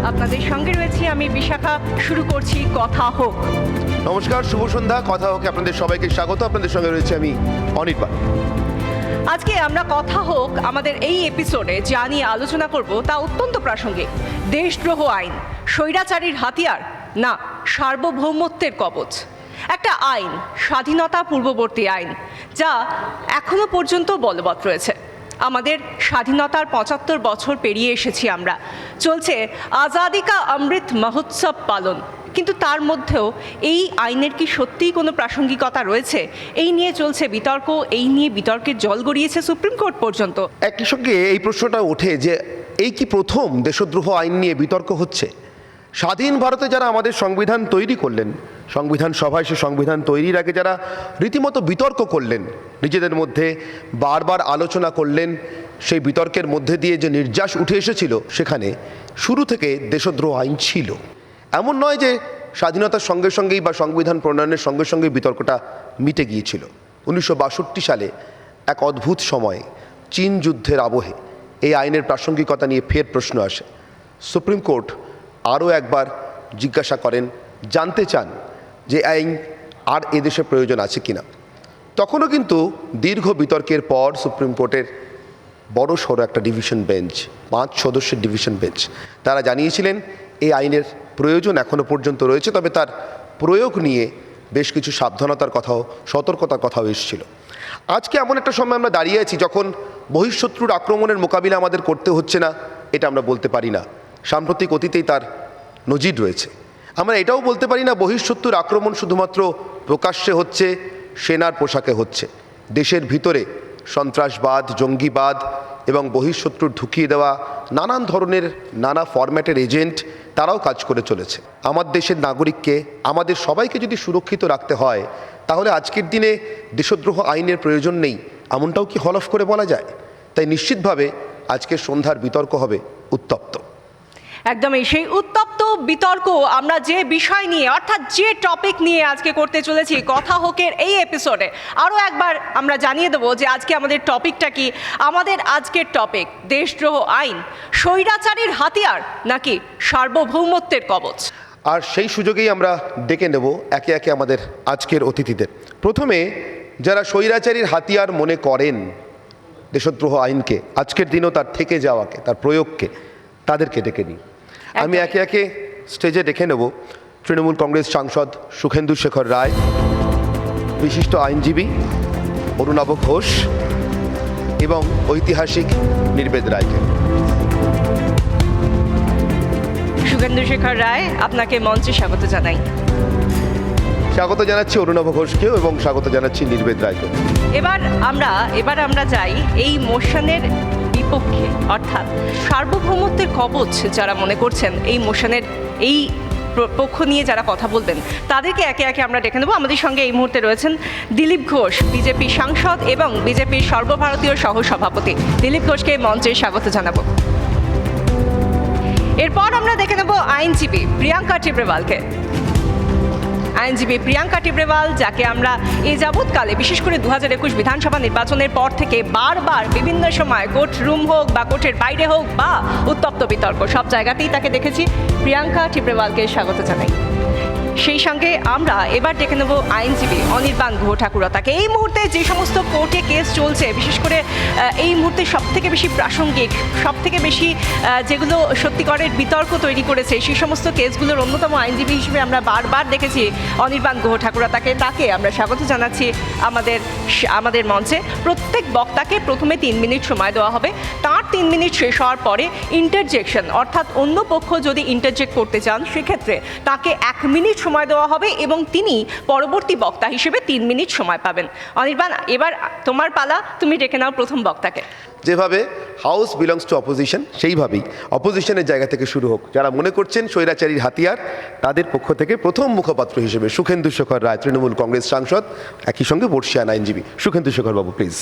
আপনাদের সঙ্গে রয়েছি আমি বিশাখা। শুরু করছি কথা হোক। নমস্কার, শুভ সন্ধ্যা। কথা হোক আপনাদের সবাইকে স্বাগত। আপনাদের সঙ্গে রয়েছে আমি অনির্বাণ। আজকে আমরা কথা হোক আমাদের এই এপিসোডে যা নিয়ে আলোচনা করব তা অত্যন্ত প্রাসঙ্গিক। দেশদ্রোহ আইন স্বৈরাচারীর হাতিয়ার না সার্বভৌমত্বের কবচ। একটা আইন, স্বাধীনতা পূর্ববর্তী আইন, যা এখনো পর্যন্ত বলবৎ রয়েছে। আমাদের স্বাধীনতার ৭৫ বছর পেরিয়ে এসেছি আমরা। চলছে আজাদি কা অমৃত মহোৎসব পালন। কিন্তু তার মধ্যেও এই আইনের কি সত্যিই কোনো প্রাসঙ্গিকতা রয়েছে? এই নিয়ে চলছে বিতর্ক, এই নিয়ে বিতর্কের জল গড়িয়েছে সুপ্রিম কোর্ট পর্যন্ত। একই সঙ্গে এই প্রশ্নটা ওঠে যে এই কি প্রথম দেশদ্রোহ আইন নিয়ে বিতর্ক হচ্ছে? স্বাধীন ভারতে যারা আমাদের সংবিধান তৈরি করলেন, সংবিধান সভায় সে সংবিধান তৈরির আগে যারা রীতিমতো বিতর্ক করলেন, নিজেদের মধ্যে বারবার আলোচনা করলেন, সেই বিতর্কের মধ্যে দিয়ে যে নির্যাস উঠে এসেছিল, সেখানে শুরু থেকে দেশদ্রোহ আইন ছিল। এমন নয় যে স্বাধীনতার সঙ্গে সঙ্গেই বা সংবিধান প্রণয়নের সঙ্গে সঙ্গে বিতর্কটা মিটে গিয়েছিল। 1962 সালে এক অদ্ভুত সময়ে চীন যুদ্ধের আবহে এই আইনের প্রাসঙ্গিকতা নিয়ে ফের প্রশ্ন আসে। সুপ্রিম কোর্ট আরও একবার জিজ্ঞাসা করেন, জানতে চান যে আইন আর এদেশে প্রয়োজন আছে কিনা। তখনও কিন্তু দীর্ঘ বিতর্কের পর সুপ্রিম কোর্টের বড় সড়ো একটা ডিভিশন বেঞ্চ, 5 সদস্যের ডিভিশন বেঞ্চ, তারা জানিয়েছিলেন এই আইনের প্রয়োজন এখনও পর্যন্ত রয়েছে, তবে তার প্রয়োগ নিয়ে বেশ কিছু সাবধানতার কথাও, সতর্কতার কথাও এসেছিল। আজকে এমন একটা সময় আমরা দাঁড়িয়ে আছি যখন বহিঃশত্রুর আক্রমণের মোকাবিলা আমাদের করতে হচ্ছে না, এটা আমরা বলতে পারি না। সাম্প্রতিক অতীতেই তার নজির রয়েছে। আমরা এটাও বলতে পারি না বহিঃশত্রুর আক্রমণ শুধুমাত্র প্রকাশ্যে হচ্ছে, সেনার পোশাকে হচ্ছে। দেশের ভিতরে সন্ত্রাসবাদ, জঙ্গিবাদ এবং বহিঃশত্রুর ঢুকিয়ে দেওয়া নানান ধরনের নানা ফরম্যাটের এজেন্ট, তারাও কাজ করে চলেছে। আমার দেশের নাগরিককে, আমাদের সবাইকে যদি সুরক্ষিত রাখতে হয়, তাহলে আজকের দিনে দেশদ্রোহ আইনের প্রয়োজন নেই এমনটাও কি হলফ করে বলা যায়? তাই নিশ্চিতভাবে আজকের সন্ধ্যার বিতর্ক হবে উত্তপ্ত। একদমই সেই উত্তপ্ত বিতর্ক আমরা যে বিষয় নিয়ে, অর্থাৎ যে টপিক নিয়ে আজকে করতে চলেছি কথা হোকের এই এপিসোডে, আরও একবার আমরা জানিয়ে দেবো যে আজকে আমাদের টপিকটা কি। আমাদের আজকের টপিক দেশদ্রোহ আইন স্বৈরাচারীর হাতিয়ার নাকি সার্বভৌমত্বের কবচ। আর সেই সুযোগেই আমরা ডেকে নেব একে একে আমাদের আজকের অতিথিদের। প্রথমে যারা স্বৈরাচারীর হাতিয়ার মনে করেন দেশদ্রোহ আইনকে, আজকের দিনও তার থেকে যাওয়াকে, তার প্রয়োগকে, তাদেরকে ডেকে নিই। আমি একে একে স্টেজে ডেকে নেব তৃণমূল কংগ্রেস সাংসদ সুখেন্দু শেখর রায়, বিশিষ্ট আইনজীবী অরুণাভ ঘোষ এবং ঐতিহাসিক নির্বেদ রায়কে। সুখেন্দু শেখর রায়, আপনাকে মঞ্চে স্বাগত জানাই। স্বাগত জানাচ্ছি অরুণাভ ঘোষকেও এবং স্বাগত জানাচ্ছি নির্বেদ রায়কে। এবার আমরা যাই এই মোশনের বিপক্ষে, অর্থাৎ সার্বভৌমত্বের কবচ যারা মনে করছেন, এই মোশনের এই পক্ষ নিয়ে যারা কথা বলবেন, তাদেরকে একে একে আমরা ডেকে নেব। আমাদের সঙ্গে এই মুহূর্তে রয়েছেন দিলীপ ঘোষ, বিজেপি সাংসদ এবং বিজেপির সর্বভারতীয় সহসভাপতি। দিলীপ ঘোষকে মঞ্চে স্বাগত জানাবো। এরপর আমরা দেখে নেব আইনজীবী প্রিয়াঙ্কা টিব্রেওয়ালকে। আইনজীবী প্রিয়াঙ্কা টিব্রেওয়াল, যাকে আমরা এই যাবৎকালে বিশেষ করে 2021 বিধানসভা নির্বাচনের পর থেকে বারবার বিভিন্ন সময় কোর্ট রুম হোক বা কোর্টের বাইরে হোক বা উত্তপ্ত বিতর্ক, সব জায়গাতেই তাকে দেখেছি। প্রিয়াঙ্কা টিব্রেওয়ালকে স্বাগত জানাই। সেই সঙ্গে আমরা এবার ডেকে নেব আইনজীবী অনির্বাণ গুহ ঠাকুরতাকে। এই মুহূর্তে যে সমস্ত কোর্টে কেস চলছে, বিশেষ করে এই মুহূর্তে সবথেকে বেশি প্রাসঙ্গিক, সবথেকে বেশি যেগুলো সত্যিকারের বিতর্ক তৈরি করেছে, সেই সমস্ত কেসগুলোর অন্যতম আইনজীবী হিসেবে আমরা বারবার দেখেছি অনির্বাণ গুহ ঠাকুরতাকে। তাকে আমরা স্বাগত জানাচ্ছি আমাদের মঞ্চে। প্রত্যেক বক্তাকে প্রথমে 3 মিনিট সময় দেওয়া হবে। তার 3 মিনিট শেষ হওয়ার পরে ইন্টারজেকশন, অর্থাৎ অন্য পক্ষ যদি ইন্টারজেক্ট করতে চান, সেক্ষেত্রে তাকে 1 মিনিট সময় দেওয়া হবে এবং তিনি পরবর্তী বক্তা হিসেবে 3 মিনিট সময় পাবেন। অনির্বাণ, এবার তোমার পালা, তুমি ডেকে নাও প্রথম বক্তাকে। যেভাবে হাউস বিলংস টু অপোজিশন, সেইভাবেই অপোজিশনের জায়গা থেকে শুরু হোক। যারা মনে করছেন স্বৈরাচারীর হাতিয়ার, তাদের পক্ষ থেকে প্রথম মুখপাত্র হিসেবে সুখেন্দু শেখর রায়, তৃণমূল কংগ্রেস সাংসদ, একই সঙ্গে বর্ষিয়ান আইনজীবী। সুখেন্দু শেখর বাবু, প্লিজ।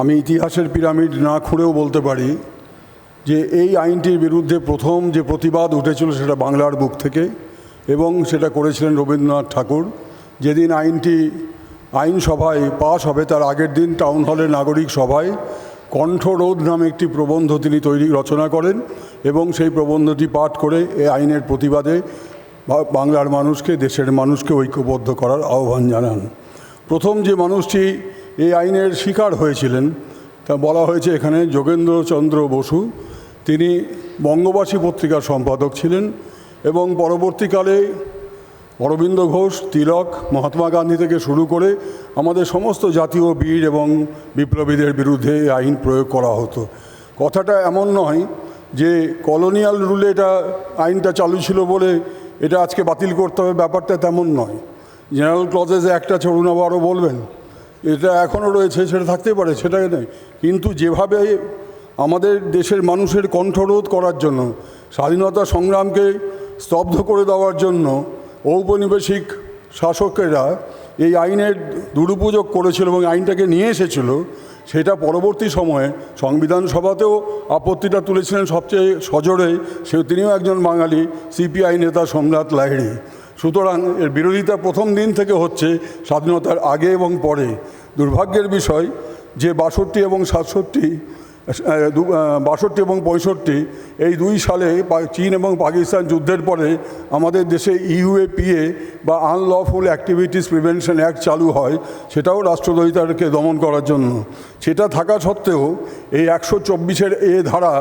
আমি ইতিহাসের পিরামিড না খুঁড়েও বলতে পারি যে এই আইনটির বিরুদ্ধে প্রথম যে প্রতিবাদ উঠেছিল সেটা বাংলার বুক থেকে, এবং সেটা করেছিলেন রবীন্দ্রনাথ ঠাকুর। যেদিন আইনটি আইনসভায় পাশ হবে তার আগের দিন টাউন হলের নাগরিক সভায় কণ্ঠরোধ নামে একটি প্রবন্ধ তিনি রচনা করেন এবং সেই প্রবন্ধটি পাঠ করে এই আইনের প্রতিবাদে বাংলার মানুষকে, দেশের মানুষকে ঐক্যবদ্ধ করার আহ্বান জানান। প্রথম যে মানুষটি এই আইনের শিকার হয়েছিলেন তা বলা হয়েছে এখানে যোগেন্দ্রচন্দ্র বসু। তিনি বঙ্গবাসী পত্রিকার সম্পাদক ছিলেন এবং পরবর্তীকালে অরবিন্দ ঘোষ, তিলক, মহাত্মা গান্ধী থেকে শুরু করে আমাদের সমস্ত জাতীয় বীর এবং বিপ্লবীদের বিরুদ্ধে এই আইন প্রয়োগ করা হতো। কথাটা এমন নয় যে কলোনিয়াল রুলে এটা আইনটা চালু ছিল বলে এটা আজকে বাতিল করতে হবে, ব্যাপারটা তেমন নয়। জেনারেল ক্লজেসে একটা চলুন আবারও বলবেন, এটা এখনও রয়েছে, সেটা থাকতেই পারে, সেটা নয়। কিন্তু যেভাবে আমাদের দেশের মানুষের কণ্ঠরোধ করার জন্য, স্বাধীনতা সংগ্রামকে স্তব্ধ করে দেওয়ার জন্য ঔপনিবেশিক শাসকেরা এই আইনের দুরুপযোগ করেছিল এবং আইনটাকে নিয়ে এসেছিল, সেটা পরবর্তী সময়ে সংবিধান সভাতেও আপত্তিটা তুলেছিলেন সবচেয়ে সজোরে। তিনিও একজন বাঙালি সিপিআই নেতা সোমনাথ লাহিড়ী। সুতরাং এর বিরোধিতা প্রথম দিন থেকে হচ্ছে, স্বাধীনতার আগে এবং পরে। দুর্ভাগ্যের বিষয় যে 62 এবং 67, 62 এবং 65 এই 2 সালে চীন এবং পাকিস্তান যুদ্ধের পরে আমাদের দেশে ইউএপিএ বা আনলফুল অ্যাক্টিভিটিস প্রিভেনশন অ্যাক্ট চালু হয়, সেটাও রাষ্ট্রদ্রোহিতাকে দমন করার জন্য। সেটা থাকা সত্ত্বেও এই 124-এর এ ধারা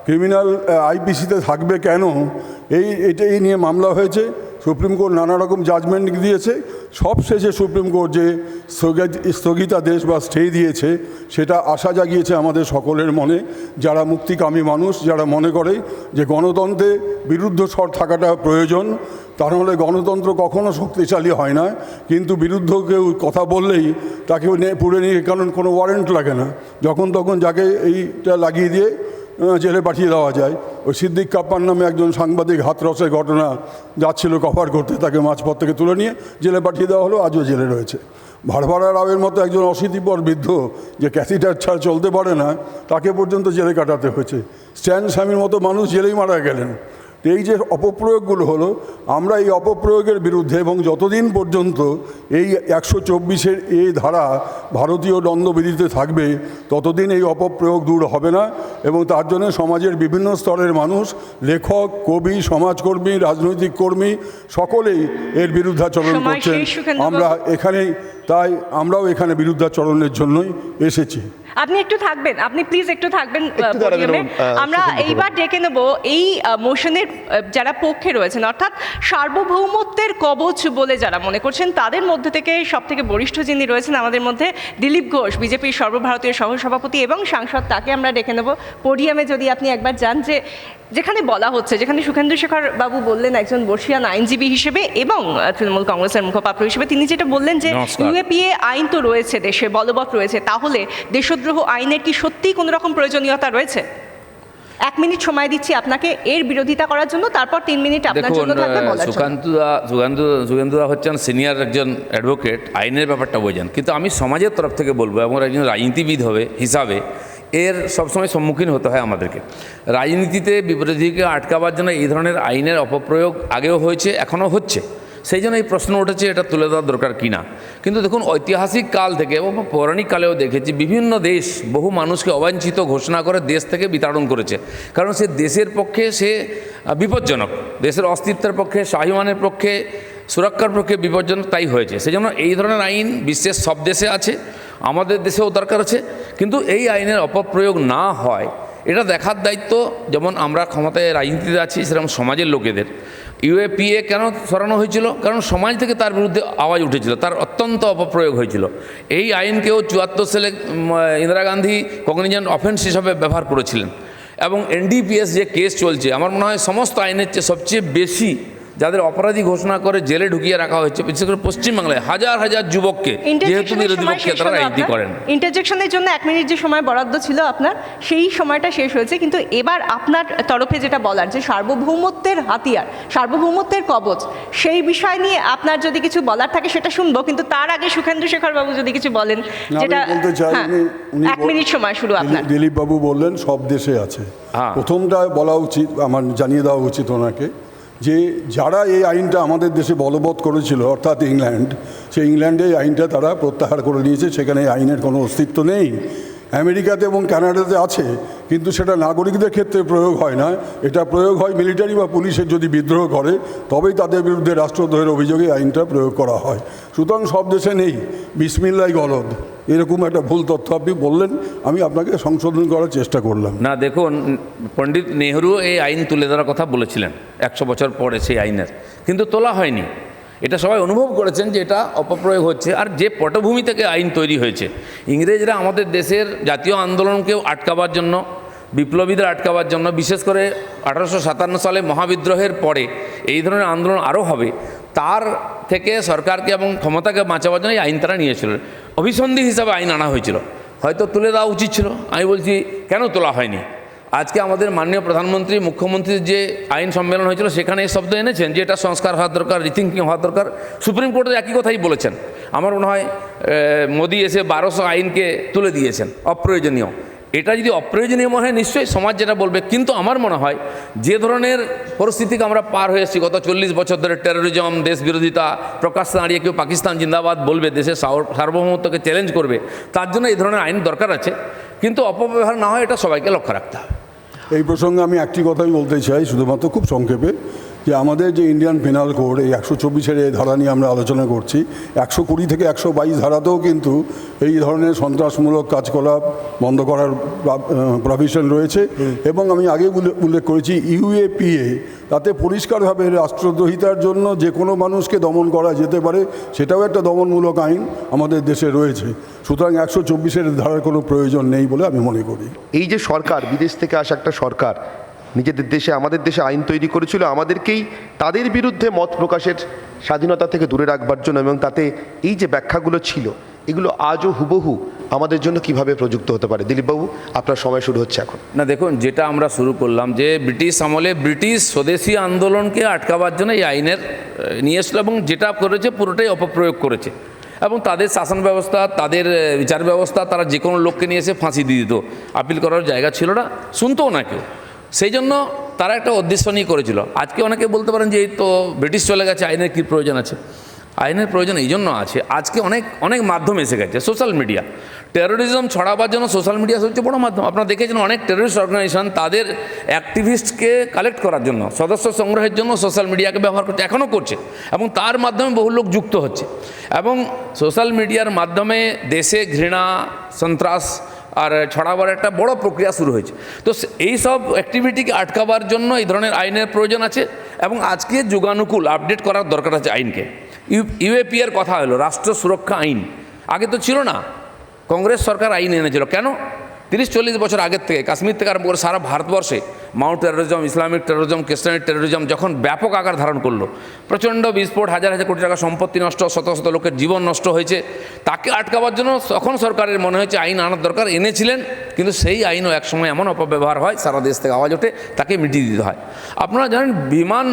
ক্রিমিনাল আইপিসিতে থাকবে কেন, এই নিয়ে মামলা হয়েছে। সুপ্রিম কোর্ট নানা রকম জাজমেন্ট দিয়েছে। সবশেষে সুপ্রিম কোর্ট যে স্থগিতাদেশ বা স্টে দিয়েছে, সেটা আশা জাগিয়েছে আমাদের সকলের মনে, যারা মুক্তিকামী মানুষ, যারা মনে করে যে গণতন্ত্রে বিরুদ্ধ স্বর থাকাটা প্রয়োজন। তাহলে গণতন্ত্র কখনো শক্তিশালী হয় না, কিন্তু বিরুদ্ধ কেউ কথা বললেই তাকে পুড়ে নিয়ে, কারণ কোনো ওয়ারেন্ট লাগে না, যখন তখন যাকে এইটা লাগিয়ে দিয়ে জেলে পাঠিয়ে দেওয়া যায়। ওই সিদ্দিক কাপ্পার নামে একজন সাংবাদিক হাতরসের ঘটনা যাচ্ছিল কভার করতে, তাকে মাঝপথ থেকে তুলে নিয়ে জেলে পাঠিয়ে দেওয়া হলো, আজও জেলে রয়েছে। ভারভারা রাওয়ের মতো একজন অশীতিপর বৃদ্ধ যে ক্যাথিটার ছাড়া চলতে পারে না, তাকে পর্যন্ত জেলে কাটাতে হয়েছে। স্ট্যান স্বামীর মতো মানুষ জেলেই মারা গেলেন। এই যে অপপ্রয়োগগুলো হলো, আমরা এই অপপ্রয়োগের বিরুদ্ধে, এবং যতদিন পর্যন্ত এই 124-এর এই ধারা ভারতীয় দণ্ডবিধিতে থাকবে, ততদিন এই অপপ্রয়োগ দূর হবে না। এবং তার জন্য সমাজের বিভিন্ন স্তরের মানুষ, লেখক, কবি, সমাজকর্মী, রাজনৈতিক কর্মী সকলেই এর বিরুদ্ধাচরণ করছেন। আমরাও এখানে বিরুদ্ধাচরণের জন্যই এসেছি। আপনি একটু থাকবেন, আপনি প্লিজ একটু থাকবেন পোডিয়ামে। আমরা এইবার ডেকে নেব এই মোশনের যারা পক্ষে রয়েছেন, অর্থাৎ সার্বভৌমত্বের কবচ বলে যারা মনে করছেন, তাদের মধ্যে থেকে সবথেকে বরিষ্ঠ যিনি রয়েছেন আমাদের মধ্যে, দিলীপ ঘোষ, বিজেপির সর্বভারতীয় সহসভাপতি এবং সাংসদ, তাকে আমরা ডেকে নেব পোডিয়ামে। যদি আপনি একবার যান, যেখানে বলা হচ্ছে, যেখানে সুখেন্দু শেখর বাবু বললেন একজন বর্ষিয়ান আইনজীবী হিসেবে এবং তৃণমূল কংগ্রেসের মুখপাত্র হিসেবে, তিনি যেটা বললেন যে ইউএপিএ আইন তো রয়েছে, দেশে বলবৎ রয়েছে, তাহলে দেশদ্রোহ আইনের কি সত্যিই কোনো রকম প্রয়োজনীয়তা রয়েছে? 1 মিনিট সময় দিচ্ছি আপনাকে এর বিরোধিতা করার জন্য, তারপর 3 মিনিট আপনার জন্য থাকবে বলার জন্য। সুকান্তদা হচ্ছেন সিনিয়র একজন অ্যাডভোকেট, আইনের ব্যাপারটা বোঝেন, কিন্তু আমি সমাজের তরফ থেকে বলবো, এবং একজন রাজনীতিবিদ হিসাবে এর সবসময় সম্মুখীন হতে হয় আমাদেরকে। রাজনীতিতে বিরোধীকে আটকাবার জন্য এই ধরনের আইনের অপপ্রয়োগ আগেও হয়েছে, এখনও হচ্ছে। সেই জন্য এই প্রশ্ন উঠেছে এটা তুলে দেওয়ার দরকার কিনা। কিন্তু দেখুন, ঐতিহাসিক কাল থেকে এবং পৌরাণিক কালেও দেখেছি বিভিন্ন দেশ বহু মানুষকে অবাঞ্ছিত ঘোষণা করে দেশ থেকে বিতাড়ন করেছে, কারণ সে দেশের পক্ষে সে বিপজ্জনক, দেশের অস্তিত্বের পক্ষে, স্বাভিমানের পক্ষে, সুরক্ষার পক্ষে বিপজ্জনক, তাই হয়েছে। সেই জন্য এই ধরনের আইন বিশ্বের সব দেশে আছে, আমাদের দেশেও দরকার আছে। কিন্তু এই আইনের অপপ্রয়োগ না হয় এটা দেখার দায়িত্ব যেমন আমরা ক্ষমতায় রাজনীতিতে আছি, সেরকম সমাজের লোকেদের। ইউএপিএ কেন সরানো হয়েছিল? কারণ সমাজ থেকে তার বিরুদ্ধে আওয়াজ উঠেছিল, তার অত্যন্ত অপপ্রয়োগ হয়েছিল। এই আইনকেও 74 সালে ইন্দিরা গান্ধী কগনিজেন্ট অফেন্স হিসাবে ব্যবহার করেছিলেন। এবং এনডিপিএস যে কেস চলছে, আমার মনে হয় সমস্ত আইনের চেয়ে সবচেয়ে বেশি যাদের অপরাধী ঘোষণা করে জেলে ঢুকিয়ে রাখা হয়েছে, বিশেষ করে পশ্চিমবাংলায় হাজার হাজার যুবককে, যেহেতু বিরোধী পক্ষে তারা রাজনীতি করেন। ইন্টারজেকশনের জন্য 1 মিনিট যে সময় বরাদ্দ ছিল আপনার, সেই সময়টা শেষ হয়েছে। কিন্তু এবার আপনার তরফে যেটা বলার, যে সার্বভৌমত্বের হাতিয়ার, সার্বভৌমত্বের কবচ, সেই বিষয় নিয়ে আপনার যদি কিছু বলার থাকে সেটা শুনবো। কিন্তু তার আগে সুখেন্দু শেখর বাবু যদি কিছু বলেন, যেটা 1 মিনিট সময় শুরু আপনার। দিলীপ বাবু বললেন সব দেশে আছে, প্রথমটা বলা উচিত, আমার জানিয়ে দেওয়া উচিত ওনাকে, যে যারা এই আইনটা আমাদের দেশে বলবৎ করেছিল, অর্থাৎ ইংল্যান্ড, সেই ইংল্যান্ডে এই আইনটা তারা প্রত্যাহার করে নিয়েছে, সেখানে এই আইনের কোনো অস্তিত্ব নেই। আমেরিকাতে এবং কানাডাতে আছে, কিন্তু সেটা নাগরিকদের ক্ষেত্রে প্রয়োগ হয় না। এটা প্রয়োগ হয় মিলিটারি বা পুলিশের যদি বিদ্রোহ করে, তবেই তাদের বিরুদ্ধে রাষ্ট্রদ্রোহের অভিযোগে আইনটা প্রয়োগ করা হয়। সুতরাং সব দেশে নেই বিসমিল্লাহ গলদ, এরকম একটা ভুল তথ্য আপনি বললেন, আমি আপনাকে সংশোধন করার চেষ্টা করলাম। না দেখুন, পণ্ডিত নেহরু এই আইন তুলে ধরার কথা বলেছিলেন 100 বছর পরে সেই আইনের, কিন্তু তোলা হয়নি। এটা সবাই অনুভব করেছেন যে এটা অপপ্রয়োগ হচ্ছে। আর যে পটভূমি থেকে আইন তৈরি হয়েছে, ইংরেজরা আমাদের দেশের জাতীয় আন্দোলনকেও আটকাবার জন্য, বিপ্লবীদের আটকাবার জন্য, বিশেষ করে 1857 সালে মহাবিদ্রোহের পরে এই ধরনের আন্দোলন আরও হবে, তার থেকে সরকারকে এবং ক্ষমতাকে বাঁচাবার জন্য এই আইন তারা নিয়েছিল। অভিসন্ধি হিসাবে আইন আনা হয়েছিল, হয়তো তুলে দেওয়া উচিত ছিল। আমি বলছি কেন তোলা হয়নি? আজকে আমাদের মাননীয় প্রধানমন্ত্রী, মুখ্যমন্ত্রীর যে আইন সম্মেলন হয়েছিল সেখানে এই শব্দ এনেছেন যে এটা সংস্কার হওয়া দরকার, রিথিঙ্কিং হওয়া দরকার। সুপ্রিম কোর্টে একই কথাই বলেছেন। আমার মনে হয় মোদি এসে 1200 আইনকে তুলে দিয়েছেন অপ্রয়োজনীয়। এটা যদি অপ্রয়োজনীয় মনে হয় নিশ্চয়ই সমাজ যেটা বলবে, কিন্তু আমার মনে হয় যে ধরনের পরিস্থিতিকে আমরা পার হয়ে এসেছি গত 40 বছর ধরে, টেরোরিজম, দেশ বিরোধিতা, প্রকাশ্যে দাঁড়িয়ে কেউ পাকিস্তান জিন্দাবাদ বলবে, দেশের সার্বভৌমত্বকে চ্যালেঞ্জ করবে, তার জন্য এই ধরনের আইন দরকার আছে। কিন্তু অপব্যবহার না হয় এটা সবাইকে লক্ষ্য রাখতে হবে। এই প্রসঙ্গে আমি একটি কথাই বলতে চাই, শুধুমাত্র খুব সংক্ষেপে, যে আমাদের যে ইন্ডিয়ান পেনাল কোড, এই 124-এর এই ধারা নিয়ে আমরা আলোচনা করছি, 120 থেকে 122 ধারাতেও কিন্তু এই ধরনের সন্ত্রাসমূলক কাজকলাপ বন্ধ করার প্রভিশন রয়েছে। এবং আমি আগে উল্লেখ করেছি ইউএপিএ, তাতে পরিষ্কারভাবে রাষ্ট্রদ্রোহিতার জন্য যে কোনো মানুষকে দমন করা যেতে পারে, সেটাও একটা দমনমূলক আইন আমাদের দেশে রয়েছে। সুতরাং 124-এর ধারার কোনো প্রয়োজন নেই বলে আমি মনে করি। এই যে সরকার, বিদেশ থেকে আসা একটা সরকার নিজেদের দেশে, আমাদের দেশে আইন তৈরি করেছিল আমাদেরকেই তাদের বিরুদ্ধে মত প্রকাশের স্বাধীনতা থেকে দূরে রাখবার জন্য, এবং তাতে এই যে ব্যাখ্যাগুলো ছিল এগুলো আজও হুবহু আমাদের জন্য কিভাবে প্রযুক্ত হতে পারে? দিলীপবাবু, আপনার সময় শুরু হচ্ছে এখন। না দেখুন, যেটা আমরা শুরু করলাম যে ব্রিটিশ আমলে ব্রিটিশ স্বদেশী আন্দোলনকে আটকাবার জন্য এই আইনের নিয়ে এসলো, এবং যেটা করেছে পুরোটাই অপপ্রয়োগ করেছে। এবং তাদের শাসন ব্যবস্থা, তাদের বিচার ব্যবস্থা, তারা যে কোনো লোককে নিয়ে এসে ফাঁসি দিয়ে দিত, আপিল করার জায়গা ছিল না, শুনতেও না কেউ। সেই জন্য তারা একটা উদ্দেশ্য নিয়ে করেছিল। আজকে অনেকে বলতে পারেন যে এই তো ব্রিটিশ চলে গেছে, আইনের কী প্রয়োজন আছে? আইনের প্রয়োজন এই জন্য আছে, আজকে অনেক মাধ্যম এসে গেছে। সোশ্যাল মিডিয়া, টেরোরিজম ছড়াবার জন্য সোশ্যাল মিডিয়া সবচেয়ে বড় মাধ্যম। আপনারা দেখেছেন অনেক টেরোরিস্ট অর্গানাইজেশন তাদের অ্যাক্টিভিস্টকে কালেক্ট করার জন্য, সদস্য সংগ্রহের জন্য সোশ্যাল মিডিয়াকে ব্যবহার করছে, এখনও করছে, এবং তার মাধ্যমে বহু লোক যুক্ত হচ্ছে। এবং সোশ্যাল মিডিয়ার মাধ্যমে দেশে ঘৃণা, সন্ত্রাস আর ছড়াবার একটা বড় প্রক্রিয়া শুরু হয়েছে। তো এই সব অ্যাক্টিভিটিকে আটকাবার জন্য এই ধরনের আইনের প্রয়োজন আছে, এবং আজকে যুগানুকূল আপডেট করার দরকার আছে আইনকে। ইউএপিএর কথা হলো রাষ্ট্র সুরক্ষা আইন, আগে তো ছিল না। কংগ্রেস সরকার আইন এনেছিল, কেন? 30-40 বছর আগের থেকে, কাশ্মীর থেকে আরম্ভ করে সারা ভারতবর্ষে মাউন্ট টেরোরিজম, ইসলামিক টেরোরিজম, খ্রিস্টানিক টেরোরিজম যখন ব্যাপক আকার ধারণ করলো, প্রচণ্ড বিস্ফোট, হাজার হাজার কোটি টাকা সম্পত্তি নষ্ট, শত শত লোকের জীবন নষ্ট হয়েছে, তাকে আটকাবার জন্য তখন সরকারের মনে হয়েছে আইন আনার দরকার, এনেছিলেন। কিন্তু সেই আইনও একসময় এমন অপব্যবহার হয়, সারা দেশ থেকে আওয়াজ ওঠে, তাকে মিটিয়ে দিতে হয়। আপনারা জানেন বিমান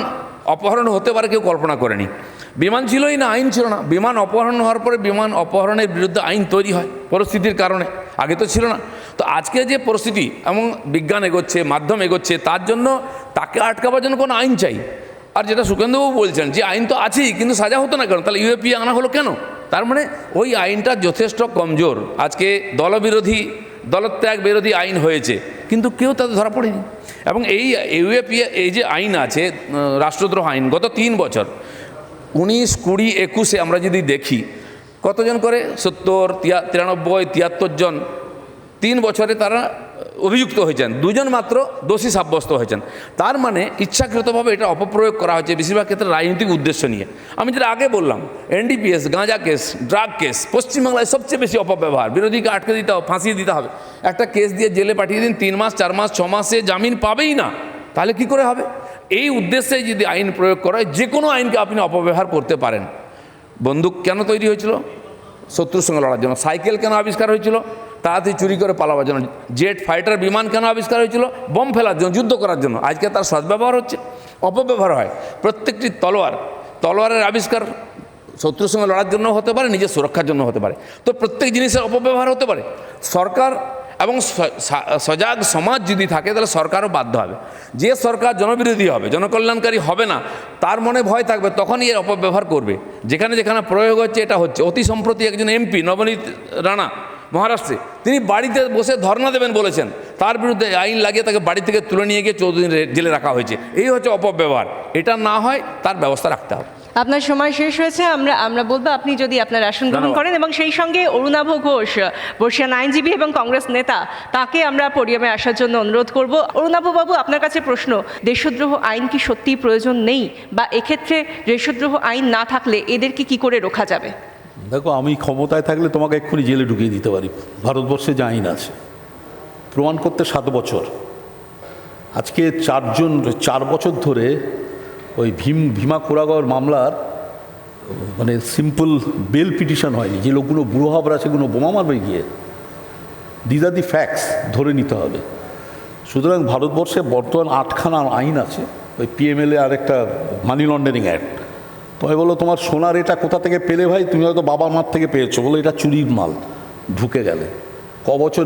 অপহরণ হতে পারে, কেউ কল্পনা করেনি। বিমান ছিলই না, আইন ছিল না। বিমান অপহরণ হওয়ার পরে বিমান অপহরণের বিরুদ্ধে আইন তৈরি হয় পরিস্থিতির কারণে, আগে তো ছিল না। তো আজকে যে পরিস্থিতি এবং বিজ্ঞান এগোচ্ছে, মাধ্যম এগোচ্ছে, তার জন্য তাকে আটকাবার জন্য কোনো আইন চাই। আর যেটা সুকেন্দ্রবাবু বলছেন যে আইন তো আছেই, কিন্তু সাজা হতো না কেন? তাহলে ইউএপিএ আনা হলো কেন? তার মানে ওই আইনটা যথেষ্ট কমজোর। আজকে দলবিরোধী, দলত্যাগ বিরোধী আইন হয়েছে, কিন্তু কেউ তাতে ধরা পড়েনি। এবং এই ইউএপিএ এই যে আইন আছে, রাষ্ট্রদ্রোহ আইন, গত 3 বছর 19, 20, 21-এ আমরা যদি দেখি কতজন করে 70, 93, 73 জন 3 বছরে তারা অভিযুক্ত হয়েছেন, 2 জন মাত্র দোষী সাব্যস্ত হয়েছেন। তার মানে ইচ্ছাকৃতভাবে এটা অপপ্রয়োগ করা হয়েছে, বেশিরভাগ ক্ষেত্রে রাজনৈতিক উদ্দেশ্য নিয়ে। আমি যেটা আগে বললাম, এনডিপিএস, গাঁজা কেস, ড্রাগ কেস, পশ্চিমবাংলায় সবচেয়ে বেশি অপব্যবহার। বিরোধীকে আটকে দিতে হবে, ফাঁসিয়ে দিতে হবে। একটা কেস দিয়ে জেলে পাঠিয়ে দিন, 3 মাস, 4 মাস, 6 মাসে জামিন পাবেই না, তাহলে কি করে হবে? এই উদ্দেশ্যে যদি আইন প্রয়োগ করা হয়, যে কোনো আইনকে আপনি অপব্যবহার করতে পারেন। বন্দুক কেন তৈরি হয়েছিল? শত্রুর সঙ্গে লড়ার জন্য। সাইকেল কেন আবিষ্কার হয়েছিল? তাড়াতাড়ি চুরি করে পালাবার জন্য। জেট ফাইটার বিমান কেন আবিষ্কার হয়েছিল? বম ফেলার জন্য, যুদ্ধ করার জন্য। আজকে তার সদ্ব্যবহার হচ্ছে, অপব্যবহার হয়। প্রত্যেকটি তলোয়ারের আবিষ্কার শত্রুর সঙ্গে লড়ার জন্য হতে পারে, নিজের সুরক্ষার জন্য হতে পারে। তো প্রত্যেক জিনিসের অপব্যবহার হতে পারে। সরকার এবং সজাগ সমাজ যদি থাকে, তাহলে সরকারও বাধ্য হবে। যে সরকার জনবিরোধী হবে, জনকল্যাণকারী হবে না, তার মনে ভয় থাকবে, তখনই এর অপব্যবহার করবে। যেখানে যেখানে প্রয়োগ হচ্ছে, এটা হচ্ছে। অতি সম্প্রতি একজন এমপি, নবনীত রানা, মহারাষ্ট্রে, তিনি বাড়িতে বসে ধর্ণা দেবেন বলেছেন, তার বিরুদ্ধে আইন লাগিয়ে তাকে বাড়ি থেকে তুলে নিয়ে গিয়ে 14 দিন জেলে রাখা হয়েছে। এই হচ্ছে অপব্যবহার। এটা না হয় তার ব্যবস্থা রাখতে হবে। আপনার সময় শেষ হয়েছে। আমরা বলবো আপনি যদি আপনার আসন গ্রহণ ধন্যবাদ। করেন, এবং সেই সঙ্গে অরুণাভ ঘোষ, বর্ষিয়ান আইনজীবী এবং কংগ্রেস নেতা, তাকে আমরা পোডিয়ামে আসার জন্য অনুরোধ করব। অরুণাভ বাবু, আপনার কাছে প্রশ্ন, দেশদ্রোহ আইন কি সত্যিই প্রয়োজন নেই, বা এক্ষেত্রে দেশদ্রোহ আইন না থাকলে এদেরকে কি করে রোখা যাবে? দেখো, আমি ক্ষমতায় থাকলে তোমাকে এক্ষুনি জেলে ঢুকিয়ে দিতে পারি। ভারতবর্ষে যে আইন আছে, প্রমাণ করতে 7 বছর। আজকে 4 বছর ধরে ওই ভীমা কোরাগর মামলার মানে সিম্পল বেল পিটিশন হয়নি। যে লোকগুলো বুড়ো হাবরা সেগুলো বোমা মারবে গিয়ে। দিস আর দি ফ্যাক্টস, ধরে নিতে হবে। সুতরাং ভারতবর্ষে বর্তমান 8খানা আইন আছে। ওই পিএমএলএ আর একটা মানি লন্ডারিং অ্যাক্ট। তুমি বলো তোমার সোনার এটা কোথা থেকে পেলে ভাই? তুমি হয়তো বাবা মার থেকে পেয়েছো, বলো এটা চুরির মাল, ঢুকে গেলে বছর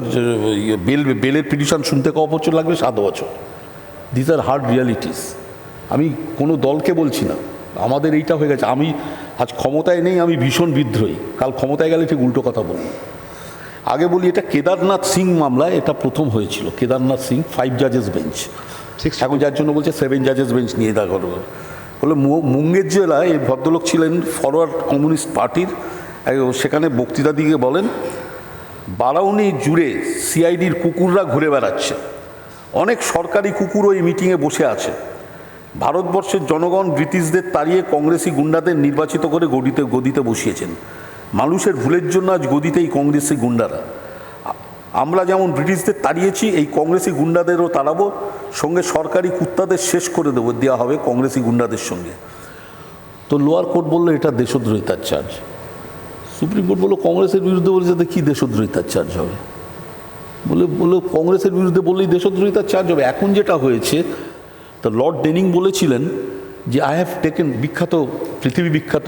বেলের পিটিশন শুনতে বছর লাগবে? 7 বছর। This are hard realities. আমি কোনো দলকে বলছি না, আমাদের এইটা হয়ে গেছে। আমি আজ ক্ষমতায় নেই, আমি ভীষণ বিদ্রোহী। কাল ক্ষমতায় গেলে ঠিক উল্টো কথা বলবো। আগে বলি, এটা কেদারনাথ সিং মামলায় এটা প্রথম হয়েছিল। কেদারনাথ সিং 5 জাজেস বেঞ্চ, এখন যার জন্য বলছে 7 জাজেস বেঞ্চ নিয়ে দেখা করবো। বলে মুঙ্গের জেলায় এই ভদ্রলোক ছিলেন ফরওয়ার্ড কমিউনিস্ট পার্টির। সেখানে বক্তৃতা দিয়ে বলেন, বারাউনি জুড়ে সিআইডির কুকুররা ঘুরে বেড়াচ্ছে, অনেক সরকারি কুকুরও এই মিটিংয়ে বসে আছে। ভারতবর্ষের জনগণ ব্রিটিশদের তাড়িয়ে কংগ্রেসি গুন্ডাদের নির্বাচিত করে গদিতে বসিয়েছেন। মানুষের ভুলের জন্য আজ গদিতেই কংগ্রেসি গুন্ডারা। আমরা যেমন ব্রিটিশদের তাড়িয়েছি, এই কংগ্রেসি গুন্ডাদেরও তাড়াবো, সঙ্গে সরকারি কুত্তাদের শেষ করে দেওয়া হবে কংগ্রেসি গুন্ডাদের সঙ্গে। তো লোয়ার কোর্ট বললো এটা দেশদ্রোহিতার চার্জ। সুপ্রিম কোর্ট বললো কংগ্রেসের বিরুদ্ধে বলেছে তো কী দেশদ্রোহিতার চার্জ হবে? বলে কংগ্রেসের বিরুদ্ধে বললেই দেশদ্রোহিতার চার্জ হবে। এখন যেটা হয়েছে, তো লর্ড ডেনিং বলেছিলেন যে আই হ্যাভ টেকেন, বিখ্যাত পৃথিবী বিখ্যাত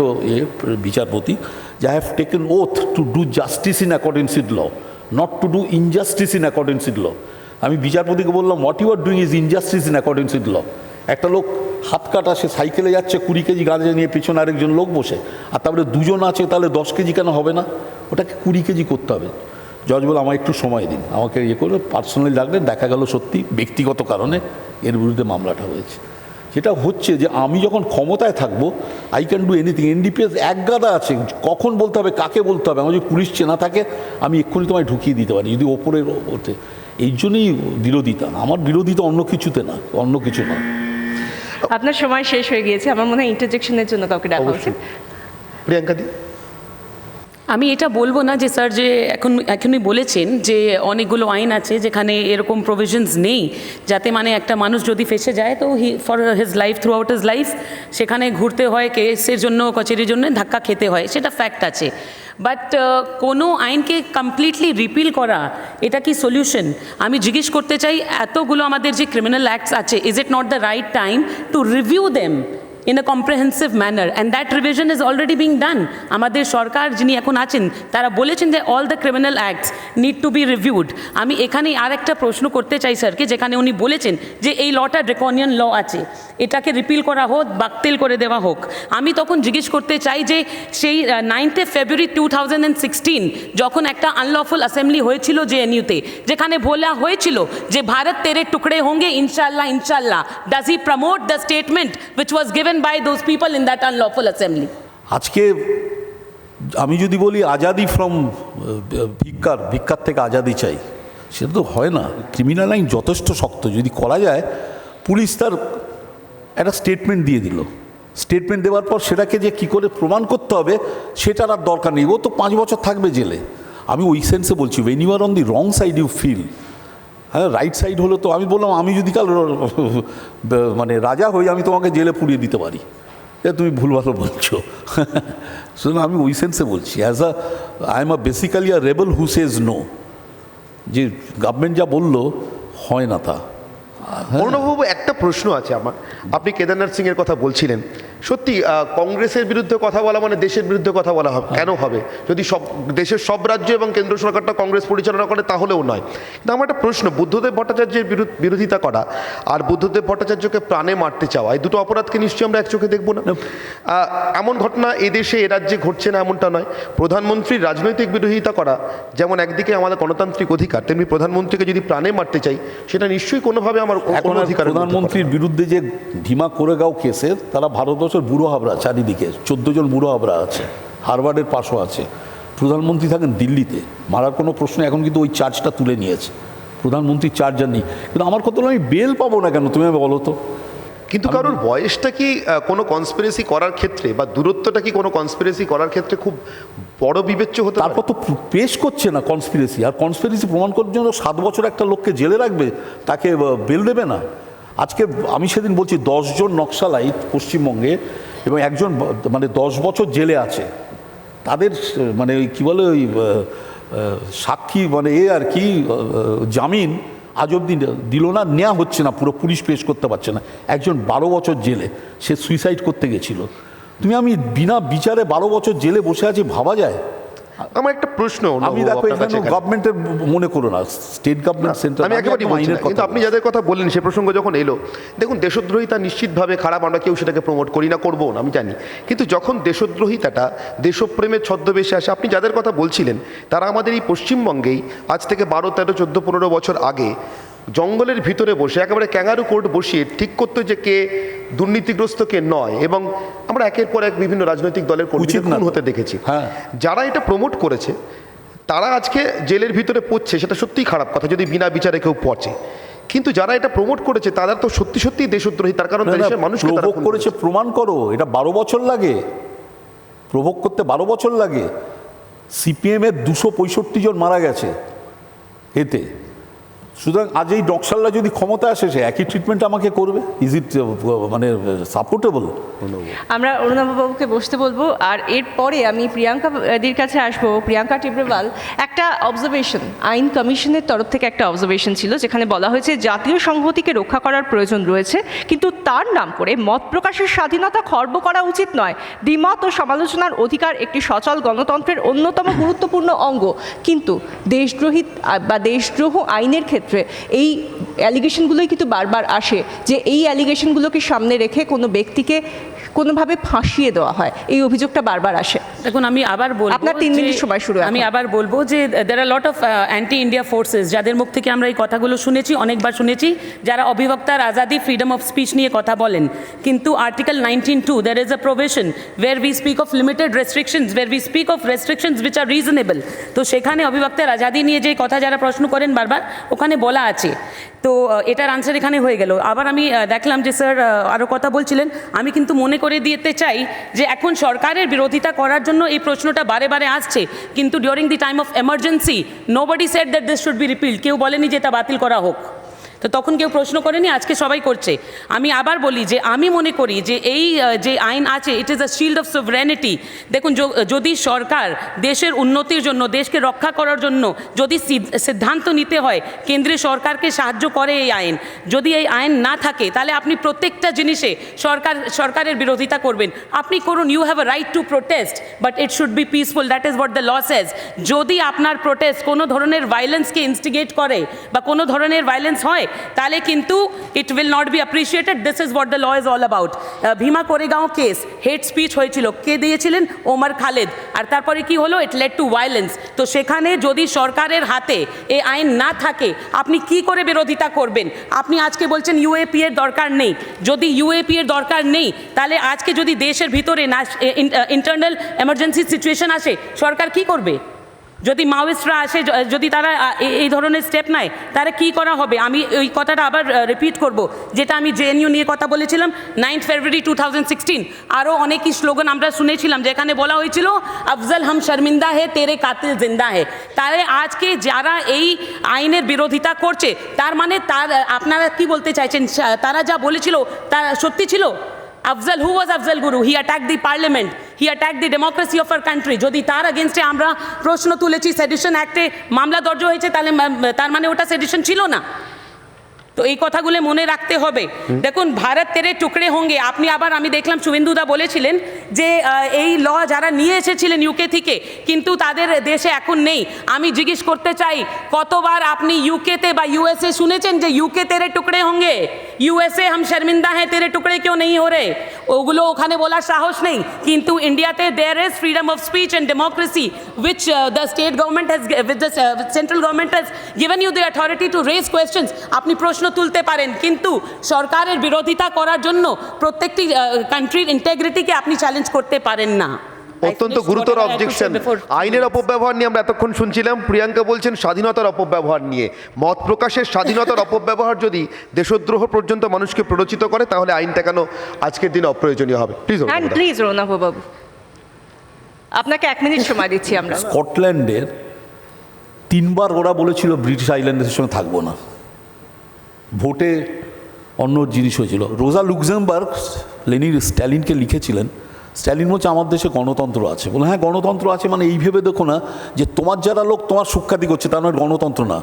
বিচারপতি, যে I have taken oath to do justice in accordance with law, not to do injustice in accordance with law. আমি বিচারপতিকে বললাম, what you are doing is injustice in accordance with law. একটা লোক হাত কাটা, সে সাইকেলে যাচ্ছে 20 কেজি গাঁজা নিয়ে, পেছনে আরেকজন লোক বসে, আর তারপরে 2 জন আছে, তাহলে 10 কেজি কেন হবে না? ওটাকে 20 কেজি করতে হবে। জজ বলে আমার একটু সময় দিন, আমাকে করে পার্সোনালি ডাকলেন। দেখা গেল সত্যি ব্যক্তিগত কারণে এর বিরুদ্ধে মামলাটা হয়েছে। যেটা হচ্ছে যে আমি যখন ক্ষমতায় থাকবো, I can do anything. NDPS এক গাদা আছে, কখন বলতে হবে, কাকে বলতে হবে। আমার যদি পুলিশ চেনা থাকে, আমি এক্ষুনি তোমায় ঢুকিয়ে দিতে পারি, যদি ওপরের ওতে। এই জন্যই বিরোধিতা। আমার বিরোধিতা অন্য কিছুতে না, অন্য কিছু না। আপনার সময় শেষ হয়ে গিয়েছে। আমার মনে হয় ইন্টারজেকশনের জন্য কাউকে ডাকা উচিত। প্রিয়াঙ্কা দি, আমি এটা বলবো না যে স্যার যে এখনই বলেছেন যে অনেকগুলো আইন আছে যেখানে এরকম প্রভিশনস নেই, যাতে মানে একটা মানুষ যদি ফেসে যায় তো for his life, through out his life সেখানে ঘুরতে হয়, কেসের জন্য, কচেরির জন্য ধাক্কা খেতে হয়, সেটা ফ্যাক্ট আছে। বাট কোনো আইনকে কমপ্লিটলি রিপিল করা, এটা কি সলিউশন? আমি জিজ্ঞেস করতে চাই, এতগুলো আমাদের যে ক্রিমিনাল অ্যাক্টস আছে, is it not the right time to review them in a comprehensive manner, and that revision is already being done. আমাদের সরকার যিনি এখন আছেন তারা বলেছেন যে all the criminal acts need to be reviewed. আমি এখানে আর একটা প্রশ্ন করতে চাই স্যারকে, যেখানে উনি বলেছেন যে এই লটা ড্রেকনিয়ান ল আছে, এটাকে রিপিল করা হোক, বাতিল করে দেওয়া হোক। আমি তখন জিজ্ঞেস করতে চাই যে সেই 9 ফেব্রুয়ারি 2016 যখন একটা আনলফুল অ্যাসেম্বলি হয়েছিল জেএনইউতে, যেখানে বলা হয়েছিল যে ভারত তেরে টুকড়ে হোঙ্গে ইনশাল্লাহ ইনশাল্লাহ, does he promote the statement which was given by those people in that unlawful assembly? আজকে আমি যদি বলি আজাদি ফ্রম ভিক্ষার থেকে আজাদি চাই, সেটা তো হয় না। ক্রিমিনাল আইন যথেষ্ট শক্ত, যদি করা যায়। পুলিশ তার একটা স্টেটমেন্ট দিয়ে দিল, স্টেটমেন্ট দেওয়ার পর সেটাকে যে কী করে প্রমাণ করতে হবে সেটার আর দরকার নেই। ও তো 5 বছর থাকবে জেলে। আমি ওই সেন্সে বলছি, when you are on the wrong side you feel, হ্যাঁ, রাইট সাইড হলো তো আমি বললাম, আমি যদি কাল মানে রাজা হই, আমি তোমাকে জেলে পুড়িয়ে দিতে পারি, তুমি ভুলভাল বলছো। সুতরাং আমি ওই সেন্সে বলছি, as I am basically a rebel who says no, যে গভর্নমেন্ট যা বললো হয় না তা। অরুণবাবু, একটা প্রশ্ন আছে আমার। আপনি কেদারনাথ সিংয়ের কথা বলছিলেন, সত্যি কংগ্রেসের বিরুদ্ধে কথা বলা মানে দেশের বিরুদ্ধে কথা বলা হবে, কেন হবে? যদি সব দেশের সব রাজ্য এবং কেন্দ্র সরকারটা কংগ্রেস পরিচালনা করে তাহলেও নয়। কিন্তু আমার একটা প্রশ্ন, বুদ্ধদেব ভট্টাচার্যের বিরোধিতা করা আর বুদ্ধদেব ভট্টাচার্যকে প্রাণে মারতে চাওয়া, এই দুটো অপরাধকে নিশ্চয়ই আমরা এক চোখে দেখবো না। এমন ঘটনা এদেশে এ রাজ্যে ঘটছে না এমনটা নয়। প্রধানমন্ত্রীর রাজনৈতিক বিরোধিতা করা যেমন একদিকে আমাদের গণতান্ত্রিক অধিকার, তেমনি প্রধানমন্ত্রীকে যদি প্রাণে মারতে চাই সেটা নিশ্চয়ই কোনোভাবে আমার এখন আর অধিকার। প্রধানমন্ত্রীর বিরুদ্ধে যে ঢিমা কোরেগাঁও কেসের, তারা ভারতবর্ষের বুড়ো হাবড়া, চারিদিকে 14 জন বুড়ো হাবড়া আছে, হারবার্ডের পাশও আছে। প্রধানমন্ত্রী থাকেন দিল্লিতে, মারার কোনো প্রশ্ন, এখন কিন্তু ওই চার্জটা তুলে নিয়েছে, প্রধানমন্ত্রী চার্জ আর নেই। কিন্তু আমার কথা হলো আমি বেল পাবো না কেন, তুমি আমি বলো তো। কিন্তু কারোর বয়সটা কি কোনো কনস্পিরেসি করার ক্ষেত্রে বা দূরত্বটা কি কোনো কনস্পিরেসি করার ক্ষেত্রে খুব বড় বিবেচ্য হতে পারে? তারপর তো পেশ করছে না কনস্পিরেসি, আর কনস্পিরেসি প্রমাণ করার জন্য 7 বছর একটা লোককে জেলে রাখবে, তাকে বেল দেবে না। আজকে আমি সেদিন বলছি 10 জন নকশালাইট পশ্চিমবঙ্গে এবং একজন মানে 10 বছর জেলে আছে, তাদের মানে ওই কী বলে ওই সাক্ষী মানে আর কি জামিন আজ অবধি দিল না, নেওয়া হচ্ছে না, পুরো পুলিশ পেশ করতে পারছে না। একজন 12 বছর জেলে, সে সুইসাইড করতে গেছিল। তুমি আমি বিনা বিচারে 12 বছর জেলে বসে আছি, ভাবা যায়? আমার একটা প্রশ্ন, আমি দেখো এখানে গভর্নমেন্টের মনে করো না, স্টেট গভর্নমেন্ট সেন্টার, আমি একেবারেই বলছি না, কিন্তু আপনি যাদের কথা বললেন সে প্রসঙ্গ যখন এলো, দেখুন দেশদ্রোহিতা নিশ্চিতভাবে খারাপ, আমরা কেউ সেটাকে প্রমোট করি না, করবো না, আমি জানি। কিন্তু যখন দেশদ্রোহিতাটা দেশপ্রেমের ছদ্মবেশে আসে, আপনি যাদের কথা বলছিলেন তারা আমাদের এই পশ্চিমবঙ্গেই আজ থেকে 12, 13, 14, 15 বছর আগে জঙ্গলের ভিতরে বসে একেবারে ক্যাঙ্গারু কোর্ট বসিয়ে ঠিক করতো যে কে দুর্নীতিগ্রস্ত কে নয়, এবং আমরা একের পর এক বিভিন্ন রাজনৈতিক দলের কর্মীদের খুন হতে দেখেছি। যারা এটা প্রমোট করেছে তারা আজকে জেলের ভিতরে পড়ছে, সেটা সত্যিই খারাপ কথা যদি বিনা বিচারে কেউ পচে। কিন্তু যারা এটা প্রমোট করেছে তারা তো সত্যি সত্যি দেশদ্রোহী, তার কারণ দেশের মানুষকে তারা খুন করেছে। প্রমাণ করো, এটা 12 বছর লাগে, প্রভোগ করতে 12 বছর লাগে। সিপিএমের 265 জন মারা গেছে এতে। সুতরাং আজ এই নকশালরা যদি ক্ষমতা আসে, সে একই ট্রিটমেন্ট আমাকে করবে? ইজ ইট মানে সাপোর্টেবল? আমরা অরুণাবাবুকে বসতে বলবো, আর এরপরে আমি প্রিয়াঙ্কাদির কাছে আসবো। প্রিয়াঙ্কা টিব্রেওয়াল, একটা অবজারভেশন আইন কমিশনের তরফ থেকে একটা অবজারভেশন ছিল যেখানে বলা হয়েছে জাতীয় সংহতিকে রক্ষা করার প্রয়োজন রয়েছে, কিন্তু তার নাম করে মত প্রকাশের স্বাধীনতা খর্ব করা উচিত নয়। দ্বিমত ও সমালোচনার অধিকার একটি সচল গণতন্ত্রের অন্যতম গুরুত্বপূর্ণ অঙ্গ। কিন্তু দেশদ্রোহী বা দেশদ্রোহ আইনের ক্ষেত্রে এই অ্যালিগেশনগুলোই কিন্তু বারবার আসে যে এই অ্যালিগেশনগুলোকে সামনে রেখে কোনো ব্যক্তিকে কোনোভাবে ফাঁসিয়ে দেওয়া হয়, এই অভিযোগটা বারবার আসে। দেখুন, আমি আবার বলবো, আপনার 3 মিনিট সময় শুরু। আমি আবার বলবো যে there are lot of anti India forces, যাদের মুখ থেকে আমরা এই কথাগুলো শুনেছি, অনেকবার শুনেছি, যারা অভিবক্তার আজাদি, ফ্রিডম অফ স্পিচ নিয়ে কথা বলেন। কিন্তু article 19(2) there is a provision where we speak of limited restrictions, where we speak of restrictions which are reasonable. তো সেখানে অভিবক্তার আজাদি নিয়ে যে কথা যারা প্রশ্ন করেন বারবার, ওখানে বলা আছে। তো এটার আনসার এখানে হয়ে গেল। আবার আমি দেখলাম যে স্যার আরও কথা বলছিলেন, আমি কিন্তু মনে করে দিতে চাই যে এখন সরকারের বিরোধিতা করার জন্য এই প্রশ্নটা বারে বারে আসছে, কিন্তু during the time of emergency nobody said that this should be repealed. কেউ বলেনি যে এটা বাতিল করা হোক, তো তখন কেউ প্রশ্ন করেনি, আজকে সবাই করছে। আমি আবার বলি যে আমি মনে করি যে এই যে আইন আছে, it is a shield of সভরেনিটি। দেখুন, যদি সরকার দেশের উন্নতির জন্য, দেশকে রক্ষা করার জন্য যদি সিদ্ধান্ত নিতে হয়, কেন্দ্রীয় সরকারকে সাহায্য করে এই আইন। যদি এই আইন না থাকে তাহলে আপনি প্রত্যেকটা জিনিসে সরকারের বিরোধিতা করবেন। আপনি করুন, you have a right to protest, but it should be peaceful, that is what the law says. যদি আপনার প্রোটেস্ট কোনো ধরনের ভায়োলেন্সকে ইনস্টিগেট করে বা কোনো ধরনের ভায়োলেন্স হয়, তাহলে কিন্তু it will not be appreciated. This is what the law is all about. Bhima Koregaon case, hate speech হয়েছিল, কে দিয়েছিলেন? ওমর খালেদ। আর তারপরে কি হলো? It led to violence. তো সেখানে যদি সরকারের হাতে এই আইন না থাকে, আপনি কি করে বিরোধিতা করবেন? আপনি আজকে বলছেন ইউএপি এর দরকার নেই। যদি ইউএপি এর দরকার নেই, তাহলে আজকে যদি দেশের ভিতরে ইন্টারনাল এমার্জেন্সি সিচুয়েশন আসে, সরকার কি করবে? যদি মাওয়িস্টরা আসে, যদি তারা এই ধরনের স্টেপ নেয়, তারা কি করা হবে? আমি ওই কথাটা আবার রিপিট করব, যেটা আমি জেএনইউ নিয়ে কথা বলেছিলাম 9 ফেব্রুয়ারি 2016। আরও অনেকই স্লোগান আমরা শুনেছিলাম, যেখানে বলা হয়েছিল আফজল হাম শর্মিন্দা হে তেরে কাতিল জিন্দা হে। তাহলে আজকে যারা এই আইনের বিরোধিতা করছে, তার মানে আপনারা কি বলতে চাইছেন? তারা যা বলেছিল তা সত্যি ছিল? Afzal, who was Afzal Guru? He attacked the parliament. He attacked the democracy of our country. যদি তার এগেনস্টে আমরা প্রশ্ন তুলেছি, সেডিশন অ্যাক্টে মামলা দর্জ হয়েছে, তাহলে তার মানে ওটা সেডিশন ছিল না? তো এই কথাগুলো মনে রাখতে হবে। দেখুন, ভারত তেরে টুকরে হোঙ্গে, আপনি আবার, আমি দেখলাম শুভেন্দুদা বলেছিলেন যে এই ল যারা নিয়ে এসেছিলেন ইউকে থেকে কিন্তু তাদের দেশে এখন নেই। আমি জিজ্ঞেস করতে চাই, কতবার আপনি ইউকেতে বা ইউএসএ শুনেছেন যে ইউকে তেরে টুকরে হোঙ্গে, ইউএসএ হাম শর্মিন্দা হ্যাঁ তেরে টুকরে কেউ নেই হো রে, ওগুলো ওখানে বলার সাহস নেই। কিন্তু ইন্ডিয়াতে there is freedom of speech and democracy which the state government has, with the central government has given you the authority to raise questions. আপনি প্রশ্ন তুলতে পারেন, কিন্তু সরকারের বিরোধিতা করার জন্য প্রত্যেকটি কান্ট্রির ইন্টেগ্রিটিকে আপনি চ্যালেঞ্জ করতে পারেন না। অত্যন্ত গুরুতর অবজেকশন। আইনের অপব্যবহার নিয়ে আমরা এতক্ষণ শুনছিলাম, প্রিয়াঙ্কা বলছেন স্বাধীনতার অপব্যবহার নিয়ে। মত প্রকাশের স্বাধীনতার অপব্যবহার যদি দেশদ্রোহ পর্যন্ত মানুষকে প্ররোচিত করে তাহলে আইনটা কেন আজকের দিনে অপ্রয়োজনীয় হবে? প্লিজ প্লিজ রৌনক বাবু, আপনাকে 1 মিনিট সময় দিচ্ছি আমরা। স্কটল্যান্ডের 3বার ওরা বলেছিল ব্রিটিশ আইল্যান্ডের সঙ্গে থাকবো না, ভোটে অন্য জিনিস হয়েছিল। রোজা লুক্সেমবার্গ স্ট্যালিনকে লিখেছিলেন, স্ট্যালিন বলছে আমার দেশে গণতন্ত্র আছে। বলে হ্যাঁ গণতন্ত্র আছে, মানে এই ভেবে দেখো না যে তোমার যারা লোক তোমার সুখ্যাতি করছে তার মানে গণতন্ত্র না,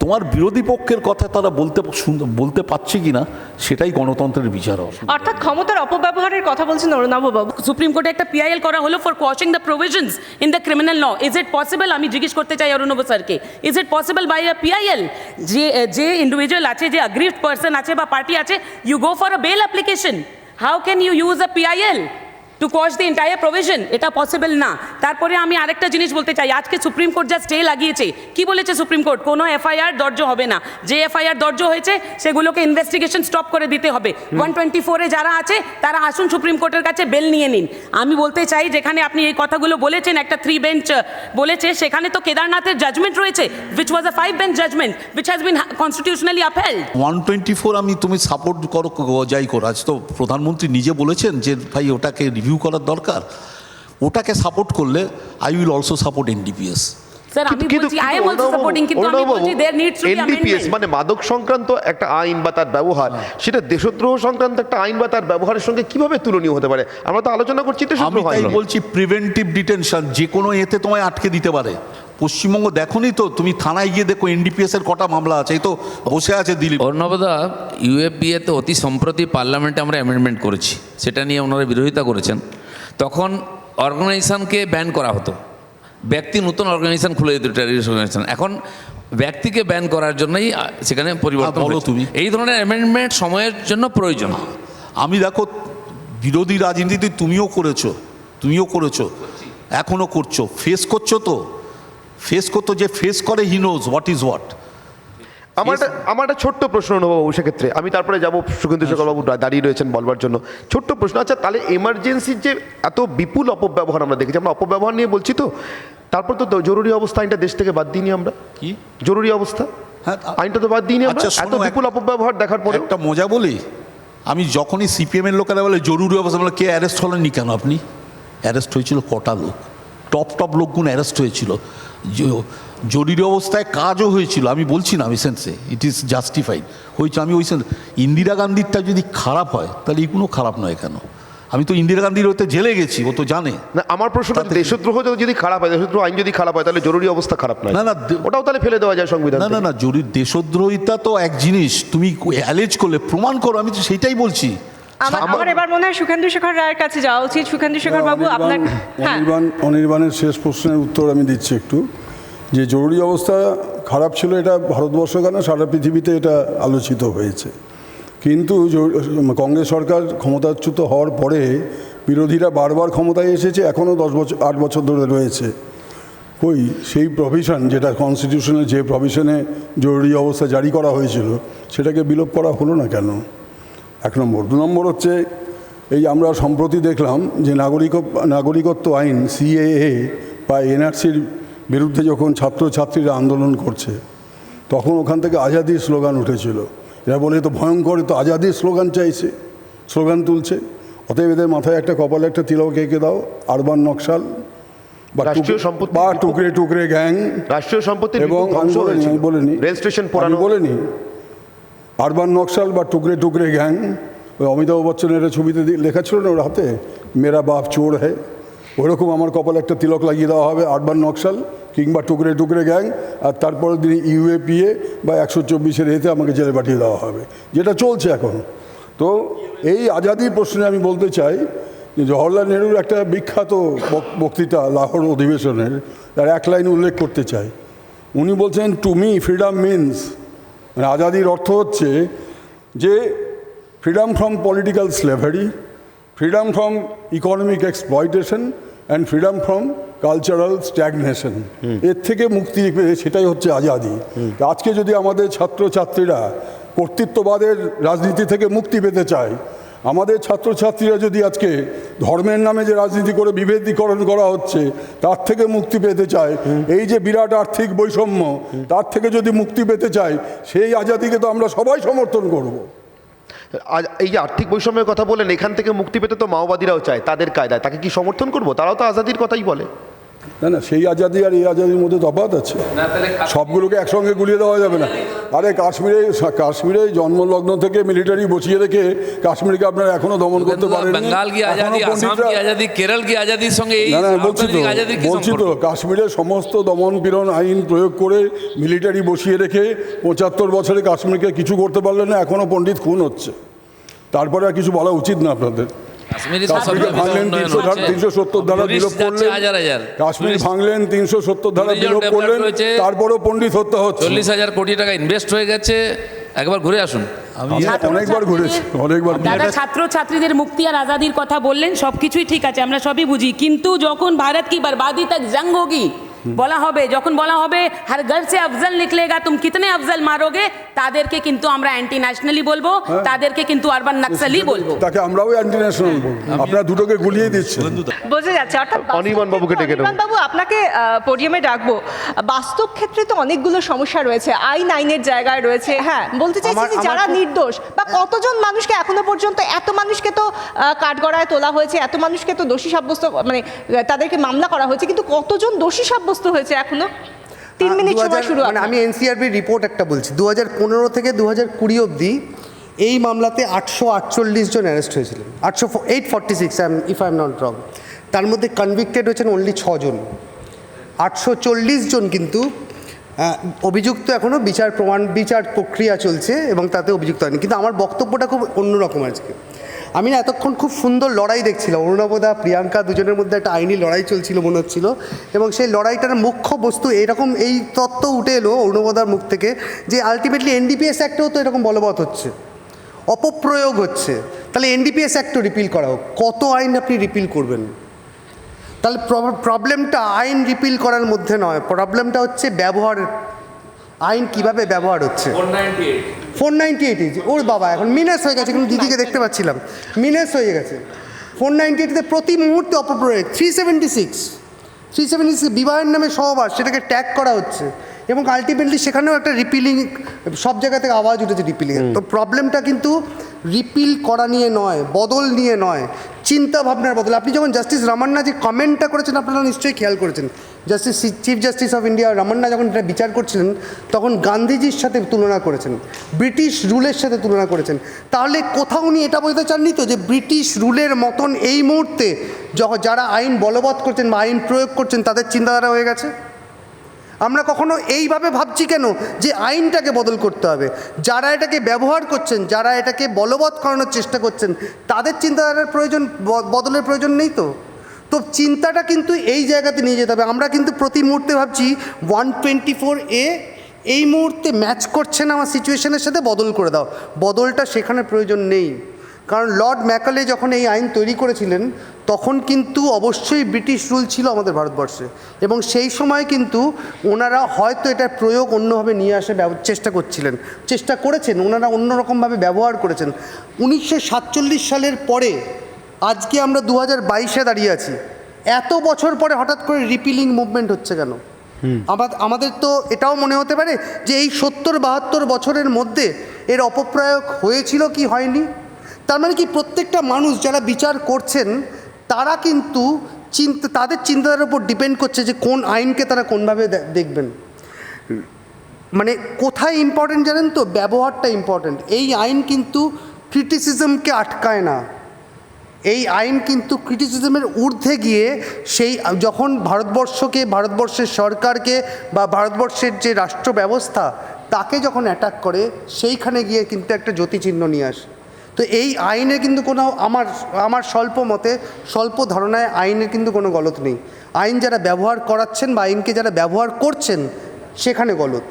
তোমার বিরোধী পক্ষের কথা তারা বলতে পারছে কিনা সেটাই গণতন্ত্রের বিচার হবে। অর্থাৎ ক্ষমতার অপব্যবহারের কথা বলছেন অরুণাভ বাবু। সুপ্রিম কোর্টে একটা পিআইএল করা হলো for quashing the provisions in the criminal law. Is it possible, আমি জিজ্ঞেস করতে চাই অরুণাভ স্যারকে, is it possible by a PIL যে ইন্ডিভিজুয়াল আছে, যে অ্যাগ্রিভড পার্সন আছে বা পার্টি আছে, you go for a bail application, how can you use a PIL to quash the entire provision? এটা পসিবল না। তারপরে আমি আরেকটা জিনিস বলতে চাই, আজকে সুপ্রিম কোর্ট যা স্টে লাগিয়েছে, কি বলেছে সুপ্রিম কোর্ট? কোনো এফআইআর দর্জ হবে না, যে এফআইআর দর্জ হয়েছে সেগুলোকে ইনভেস্টিগেশন স্টপ করে দিতে হবে। 124-এ যারা আছে তারা আসুন সুপ্রিম কোর্টের কাছে বেল নিয়ে নিন। আমি বলতে চাই, যেখানে আপনি এই কথাগুলো বলেছেন, একটা 3 বেঞ্চ বলেছে, সেখানে তো কেদারনাথের জাজমেন্ট রয়েছে, which was a 5 bench judgment which has been constitutionally upheld. 124 আমি তুমি সাপোর্ট করো যাই করো, আজ তো প্রধানমন্ত্রী নিজে বলেছেন যে ভাই ওটাকে রিভিউ করার দরকার, ওটাকে সাপোর্ট করলে I will also support NDPS. Sir আমি বলছি আই এম অলসো সাপোর্টিং, কিন্তু আমি বলছি there needs to be NDPS মানে মাদক সংক্রান্ত একটা আইন বা তার ব্যবহার, সেটা দেশদ্রোহ সংক্রান্ত একটা আইন বা তার ব্যবহারের সঙ্গে কিভাবে তুলনীয় হতে পারে? আমরা তো আলোচনা করছি আমি দেশদ্রোহ তাই আইন। বলছি প্রিভেন্টিভ ডিটেনশন, যে কোনো এতে তোমায় আটকে দিতে পারে। পশ্চিমবঙ্গ দেখোনি তো, তুমি থানায় গিয়ে দেখো এনডিপিএস এর কটা মামলা আছে, এই তো বসে আছে দিলীপ। অর্ণবদা, ইউএপিএতে অতি সম্প্রতি পার্লামেন্টে আমরা অ্যামেন্ডমেন্ট করেছি, সেটা নিয়ে ওনারা বিরোধিতা করেছেন। তখন অর্গানাইজেশনকে ব্যান করা হতো, ব্যক্তি নতুন অর্গানাইজেশন খুলে দিত, টেররিস্ট অর্গানাইজেশন। এখন ব্যক্তিকে ব্যান করার জন্যই সেখানে পরিবর্তন বলো হয়েছে। তুমি। এই ধরনের অ্যামেন্ডমেন্ট সময়ের জন্য প্রয়োজন। আমি দেখো বিরোধী রাজনীতি তুমিও করেছো, এখনো করছো, ফেস করতো, যে ফেস করে he knows what is what. আমার একটা ছোট্ট প্রশ্ন অনুভব সেক্ষেত্রে, আমি তারপরে যাবো সুগন্ধি শেখরবাবু দাঁড়িয়ে রয়েছেন বলবার জন্য। ছোট্ট প্রশ্ন, আচ্ছা তাহলে এমার্জেন্সির যে এত বিপুল অপব্যবহার আমরা দেখেছি, আমরা অপব্যবহার নিয়ে বলছি তো, তারপর তো জরুরি অবস্থা আইনটা দেশ থেকে বাদ দিইনি আমরা। কি জরুরি অবস্থা হ্যাঁ আইনটা তো বাদ দিইনি আমরা, আচ্ছা, এত বিপুল অপব্যবহার দেখার পরে। একটা মজা বলি, আমি যখনই সিপিএমের লোকেরা বলে জরুরি অবস্থা, বলে কে অ্যারেস্ট হলেননি কেন আপনি? অ্যারেস্ট হয়েছিল কটা লোক, টপ লোকগুলো অ্যারেস্ট হয়েছিল। জরুরি অবস্থায় কাজও হয়েছিল, আমি বলছি না, আমি সেন্সে ইট ইজ জাস্টিফাইড হয়েছে। আমি ওই সেন্স, ইন্দিরা গান্ধীরটা যদি খারাপ হয় তাহলে এগুলো খারাপ নয় কেন? আমি তো ইন্দিরা গান্ধীর ওতে জেলে গেছি, ও তো জানে না। আমার প্রশ্নটা দেশদ্রোহ যদি খারাপ হয়, দেশদ্রোহ আইন যদি খারাপ হয়, তাহলে জরুরি অবস্থা খারাপ নয়? না, ওটাও তাহলে ফেলে দেওয়া যায় সংবিধান। না, জরুরি দেশদ্রোহিতা তো এক জিনিস, তুমি অ্যালেজ করলে প্রমাণ করো, আমি তো সেটাই বলছি। আমার এবার মনে হয় সুখেন্দু শেখর রায়ের কাছে যাওয়া উচিত। সুখেন্দু শেখর বাবু, আপনার অনির্বাণের শেষ প্রশ্নের উত্তর আমি দিচ্ছি একটু, যে জরুরি অবস্থা খারাপ ছিল এটা ভারতবর্ষ কেন সারা পৃথিবীতে এটা আলোচিত হয়েছে, কিন্তু কংগ্রেস সরকার ক্ষমতাচ্যুত হওয়ার পরে বিরোধীরা বারবার ক্ষমতায় এসেছে, এখনও 8 বছর ধরে রয়েছে। ওই সেই প্রভিশন, যেটা কনস্টিটিউশনের যে প্রভিশনে জরুরি অবস্থা জারি করা হয়েছিল, সেটাকে বিলোপ করা হলো না কেন? 1 নম্বর। 2 নম্বর হচ্ছে, এই আমরা সম্প্রতি দেখলাম যে নাগরিকত্ব আইন সিএএ বা এনআরসির বিরুদ্ধে যখন ছাত্রছাত্রীরা আন্দোলন করছে, তখন ওখান থেকে আজাদির স্লোগান উঠেছিল। এরা বলে তো ভয়ঙ্কর, তো আজাদির স্লোগান তুলছে। অতএব এদের মাথায় একটা কপালে একটা তিলক এঁকে দাও, আরবান নকশাল বা টুকরে গ্যাং, রাষ্ট্রীয় সম্পত্তি এবং আমি বলিনি রেল স্টেশন পোড়ানো, বলিনি আরবান নকশাল বা টুকরে গ্যাং। ওই অমিতাভ বচ্চনের ছবিতে লেখা ছিল না ওর হাতে, মেরা বাপ চোর হ্যায়। ওরকম আমার কপালে একটা তিলক লাগিয়ে দেওয়া হবে, 8বার নকশাল কিংবা টুকরে টুকরে গ্যাং, আর তারপরের দিন ইউএপিএ বা 124-এর এতে আমাকে জেলে পাঠিয়ে দেওয়া হবে, যেটা চলছে এখন। তো এই আজাদির প্রশ্নে আমি বলতে চাই যে জওহরলাল নেহরুর একটা বিখ্যাত বক্তৃতা লাহোর অধিবেশনের, তার এক লাইন উল্লেখ করতে চাই। উনি বলছেন, টু মি ফ্রিডম মিনস, মানে আজাদির অর্থ হচ্ছে যে freedom from political slavery, freedom from economic exploitation and freedom from cultural stagnation. এর থেকে মুক্তি পেয়ে সেটাই হচ্ছে আজাদি। আজকে যদি আমাদের ছাত্রছাত্রীরা কর্তৃত্ববাদের রাজনীতি থেকে মুক্তি পেতে চায়, আমাদের ছাত্রছাত্রীরা যদি আজকে ধর্মের নামে যে রাজনীতি করে বিভেদীকরণ করা হচ্ছে তার থেকে মুক্তি পেতে চায়, এই যে বিরাট আর্থিক বৈষম্য তার থেকে যদি মুক্তি পেতে চায়, সেই আজাদিকে তো আমরা সবাই সমর্থন করব। এই যে আর্থিক বৈষম্যের কথা বলেন, এখান থেকে মুক্তি পেতে তো মাওবাদীরাও চায়, তাদের কায়দায় তাকে কি সমর্থন করব? তারাও তো আজাদির কথাই বলে। না না, সেই আজাদি আর এই আজাদির মধ্যে তফাৎ আছে, সবগুলোকে একসঙ্গে গুলিয়ে দেওয়া যাবে না। আরে কাশ্মীরে জন্মলগ্ন থেকে মিলিটারি বসিয়ে রেখে কাশ্মীরকে আপনারা এখনো দমন করতে পারেন। বেঙ্গল কি আজাদি, আসাম কি আজাদি, কেরল কি আজাদির সঙ্গে এই বলছি তো কাশ্মীরের সমস্ত দমন পীড়ন আইন প্রয়োগ করে মিলিটারি বসিয়ে রেখে 75 বছরে কাশ্মীরকে কিছু করতে পারলেন না, এখনো পণ্ডিত খুন হচ্ছে। তারপরে আর কিছু বলা উচিত না আপনাদের। কাশ্মীরকে ভাঙলেন 370 ধারা বিলোপ করলেন, কাশ্মীর ভাঙলেন 370 ধারা বিলোপ করলেন, তারপরও পণ্ডিত হত্যা হচ্ছে। 40,000 কোটি টাকা ইনভেস্ট হয়ে গেছে, একবার ঘুরে আসুন। অনেকবার ঘুরেছি, অনেকবার। দাদা ছাত্রছাত্রীদের মুক্তি আর আজাদির কথা বললেন, সবকিছুই ঠিক আছে, আমরা সবই বুঝি, কিন্তু যখন ভারত কি বরবাদি তক জং হোগি বলা হবে, যখন বলা হবে হর ঘর সে আফজল নিকলেগা, তুম কিতনে আফজল মারোগে, তাদেরকে কিন্তু আমরা অ্যান্টি ন্যাশনালি বলবো, তাদেরকে কিন্তু আরবান নক্সালি বলবো। তাকে আমরাও অ্যান্টি ন্যাশনাল বলবো। আপনারা দুটোকে গুলিয়ে দিচ্ছেন। বোঝা যাচ্ছে। অর্থাৎ অনির্বাণ বাবুকে ডেকে নেব। অনির্বাণ বাবু, আপনাকে পোডিয়ামে ডাকবো। বাস্তব ক্ষেত্রে তো অনেকগুলো সমস্যা রয়েছে, আইনের জায়গায় রয়েছে। হ্যাঁ, বলতে চাইছি যে যারা নির্দোষ বা কতজন মানুষকে এখনো পর্যন্ত, এত মানুষকে তো কাঠগড়ায় তোলা হয়েছে, এত মানুষকে তো দোষী সাব্যস্ত, মানে তাদেরকে মামলা করা হয়েছে, কিন্তু কতজন দোষী সাব্যস্ত হয়েছে এখনো? 3 মিনিট সময় শুরু। মানে আমি এনসিআরবির রিপোর্ট একটা বলছি, 2015 থেকে 2020 অবধি এই মামলাতে 848 জন অ্যারেস্ট হয়েছিলেন, 846 if I am not wrong. তার মধ্যে কনভিক্টেড হয়েছেন অনলি 6 জন। 840 জন কিন্তু অভিযুক্ত, এখনও বিচার প্রক্রিয়া চলছে এবং তাতে অভিযুক্ত হয়নি। কিন্তু আমার বক্তব্যটা খুব অন্যরকম আজকে। আমি না এতক্ষণ খুব সুন্দর লড়াই দেখছিলাম, অরুণবদা প্রিয়াঙ্কা দুজনের মধ্যে একটা আইনি লড়াই চলছিল মনে হচ্ছিল, এবং সেই লড়াইটার মুখ্য বস্তু এরকম, এই তত্ত্ব উঠে এলো অরুণবদার মুখ থেকে যে আলটিমেটলি এনডিপিএস অ্যাক্টেও তো এরকম বলবৎ হচ্ছে, অপপ্রয়োগ হচ্ছে, তাহলে এনডিপিএস অ্যাক্টও রিপিল করা হোক। কত আইন আপনি রিপিল করবেন? তাহলে প্রবলেমটা আইন রিপিল করার মধ্যে নয়, প্রবলেমটা হচ্ছে ব্যবহার, আইন কিভাবে ব্যবহার হচ্ছে। 498 ওর বাবা এখন মিনাস হয়ে গেছে, কিন্তু দিদিকে দেখতে পাচ্ছিলাম মিনাস হয়ে গেছে। 498-তে প্রতি মুহূর্তে অপপ্রয়োগ। 376 বিবাহের নামে সহবাস, সেটাকে ট্যাগ করা হচ্ছে, এবং আলটিমেটলি সেখানেও একটা রিপিলিং, সব জায়গা থেকে আওয়াজ উঠেছে রিপিলিং। তো প্রবলেমটা কিন্তু রিপিল করা নিয়ে নয়, বদল নিয়ে নয়, চিন্তা ভাবনার বদল। আপনি যখন জাস্টিস রামান্না যে কমেন্টটা করেছেন, আপনারা নিশ্চয়ই খেয়াল করেছেন, chief justice of India Ramanna যখন এটা বিচার করছিলেন তখন গান্ধীজির সাথে তুলনা করেছেন, ব্রিটিশ রুলের সাথে তুলনা করেছেন। তাহলে কোথাও উনি এটা বলতে চাননি তো যে ব্রিটিশ রুলের মতন এই মুহূর্তে যারা আইন বলবৎ করছেন বা আইন প্রয়োগ করছেন তাদের চিন্তাধারা হয়ে গেছে? আমরা কখনো এইভাবে ভাবছি কেন যে আইনটাকে বদল করতে হবে? যারা এটাকে ব্যবহার করছেন, যারা এটাকে বলবৎ করানোর চেষ্টা করছেন, তাদের চিন্তাধারার প্রয়োজন, বদলের প্রয়োজন নেই তো? তো চিন্তাটা কিন্তু এই জায়গাতে নিয়ে যেতে হবে। আমরা কিন্তু প্রতি মুহূর্তে ভাবছি 124A এই মুহূর্তে ম্যাচ করছে না আমার সিচুয়েশনের সাথে, বদল করে দাও। বদলটা সেখানে প্রয়োজন নেই, কারণ লর্ড ম্যাকালে যখন এই আইন তৈরি করেছিলেন তখন কিন্তু অবশ্যই ব্রিটিশ রুল ছিল আমাদের ভারতবর্ষে, এবং সেই সময় কিন্তু ওনারা হয়তো এটার প্রয়োগ অন্যভাবে নিয়ে আসার চেষ্টা করেছেন, ওনারা অন্যরকমভাবে ব্যবহার করেছেন। 1947 সালের পরে আজকে আমরা 2022-এ দাঁড়িয়ে আছি, এত বছর পরে হঠাৎ করে রিপিলিং মুভমেন্ট হচ্ছে কেন? আমাদের তো এটাও মনে হতে পারে যে এই 70-72 বছরের মধ্যে এর অপপ্রয়োগ হয়েছিল কি হয়নি। তার মানে কি প্রত্যেকটা মানুষ যারা বিচার করছেন তারা কিন্তু তাদের চিন্তাধারার উপর ডিপেন্ড করছে যে কোন আইনকে তারা কোনভাবে দেখবেন। মানে কোথায় ইম্পর্টেন্ট জানেন তো? ব্যবহারটা ইম্পর্টেন্ট। এই আইন কিন্তু ক্রিটিসিজমকে আটকায় না, এই আইন কিন্তু ক্রিটিসিজমের ঊর্ধ্বে গিয়ে সেই যখন ভারতবর্ষের সরকারকে বা ভারতবর্ষের যে রাষ্ট্র ব্যবস্থা তাকে যখন অ্যাটাক করে সেইখানে গিয়ে কিন্তু একটা জ্যোতিচিহ্ন নিয়ে আসে। তো এই আইনে কিন্তু কোনো আমার স্বল্প ধারণায় আইনের কিন্তু কোনো গলত নেই। আইন যারা ব্যবহার করাচ্ছেন বা আইনকে যারা ব্যবহার করছেন সেখানে গলত।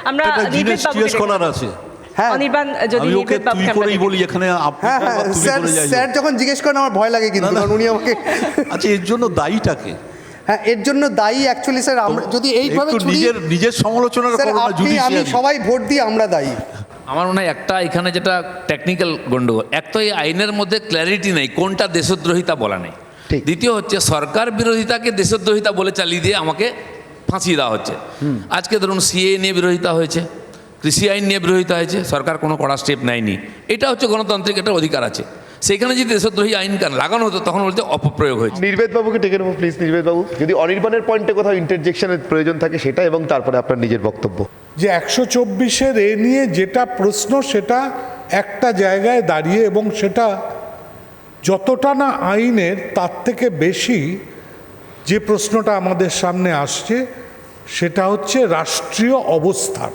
আমরা একটা জিনিস নির্ভীক বাবুকে জিজ্ঞেস ডেকে করার নেব। আছে। হ্যাঁ অনির্বাণ, যদি আমি ওকে নির্ভীক বাবুকে তুই আমরা করেই ডেকে বলি নিই। এখানে হ্যাঁ তুমি স্যার, বলে যাই হোক। স্যার যখন জিজ্ঞেস করেন আমার ভয় লাগে কিন্তু, কারণ উনি আমাকে আচ্ছা, এর জন্য দায়ীটাকে হ্যাঁ এর জন্য দায়ী অ্যাকচুয়ালি স্যার আমরা যদি এইভাবে একটু নিজের সমালোচনা স্যার করো না, আপনি আমি জুডিশিয়ারি। সবাই ভোট দিয়ে আমরা দায়ী। আমার মনে হয় একটা এখানে যেটা টেকনিক্যাল গন্ডগোল, এক তো এই আইনের মধ্যে ক্ল্যারিটি নেই কোনটা দেশদ্রোহিতা বলা নেই। ঠিক। দ্বিতীয় হচ্ছে সরকার বিরোধিতাকে দেশদ্রোহিতা বলে চালিয়ে দিয়ে আমাকে ফাঁসিয়ে দেওয়া হচ্ছে। আজকে ধরুন সিএ নিয়ে বিরোধিতা হয়েছে, কৃষি আইন নিয়ে বিরোধিতা হয়েছে, সরকার কোনো কড়া স্টেপ নেয়নি। এটা হচ্ছে গণতান্ত্রিক একটা অধিকার আছে, সেখানে যদি দেশদ্রোহী আইন লাগানো হতো তখন বলতে অপপ্রয়োগ হয়েছে। নির্বেদ বাবুকে ডেকে নেবো প্লিজ। নির্বেদ বাবু, যদি অনির্বাণের পয়েন্টে কোথাও ইন্টারজেকশনের প্রয়োজন থাকে সেটা, এবং তারপরে আপনার নিজের বক্তব্য। যে 124-এর এ নিয়ে যেটা প্রশ্ন সেটা একটা জায়গায় দাঁড়িয়ে, এবং সেটা যতটা না আইনের তার থেকে বেশি যে প্রশ্নটা আমাদের সামনে আসছে সেটা হচ্ছে রাষ্ট্রীয় অবস্থান।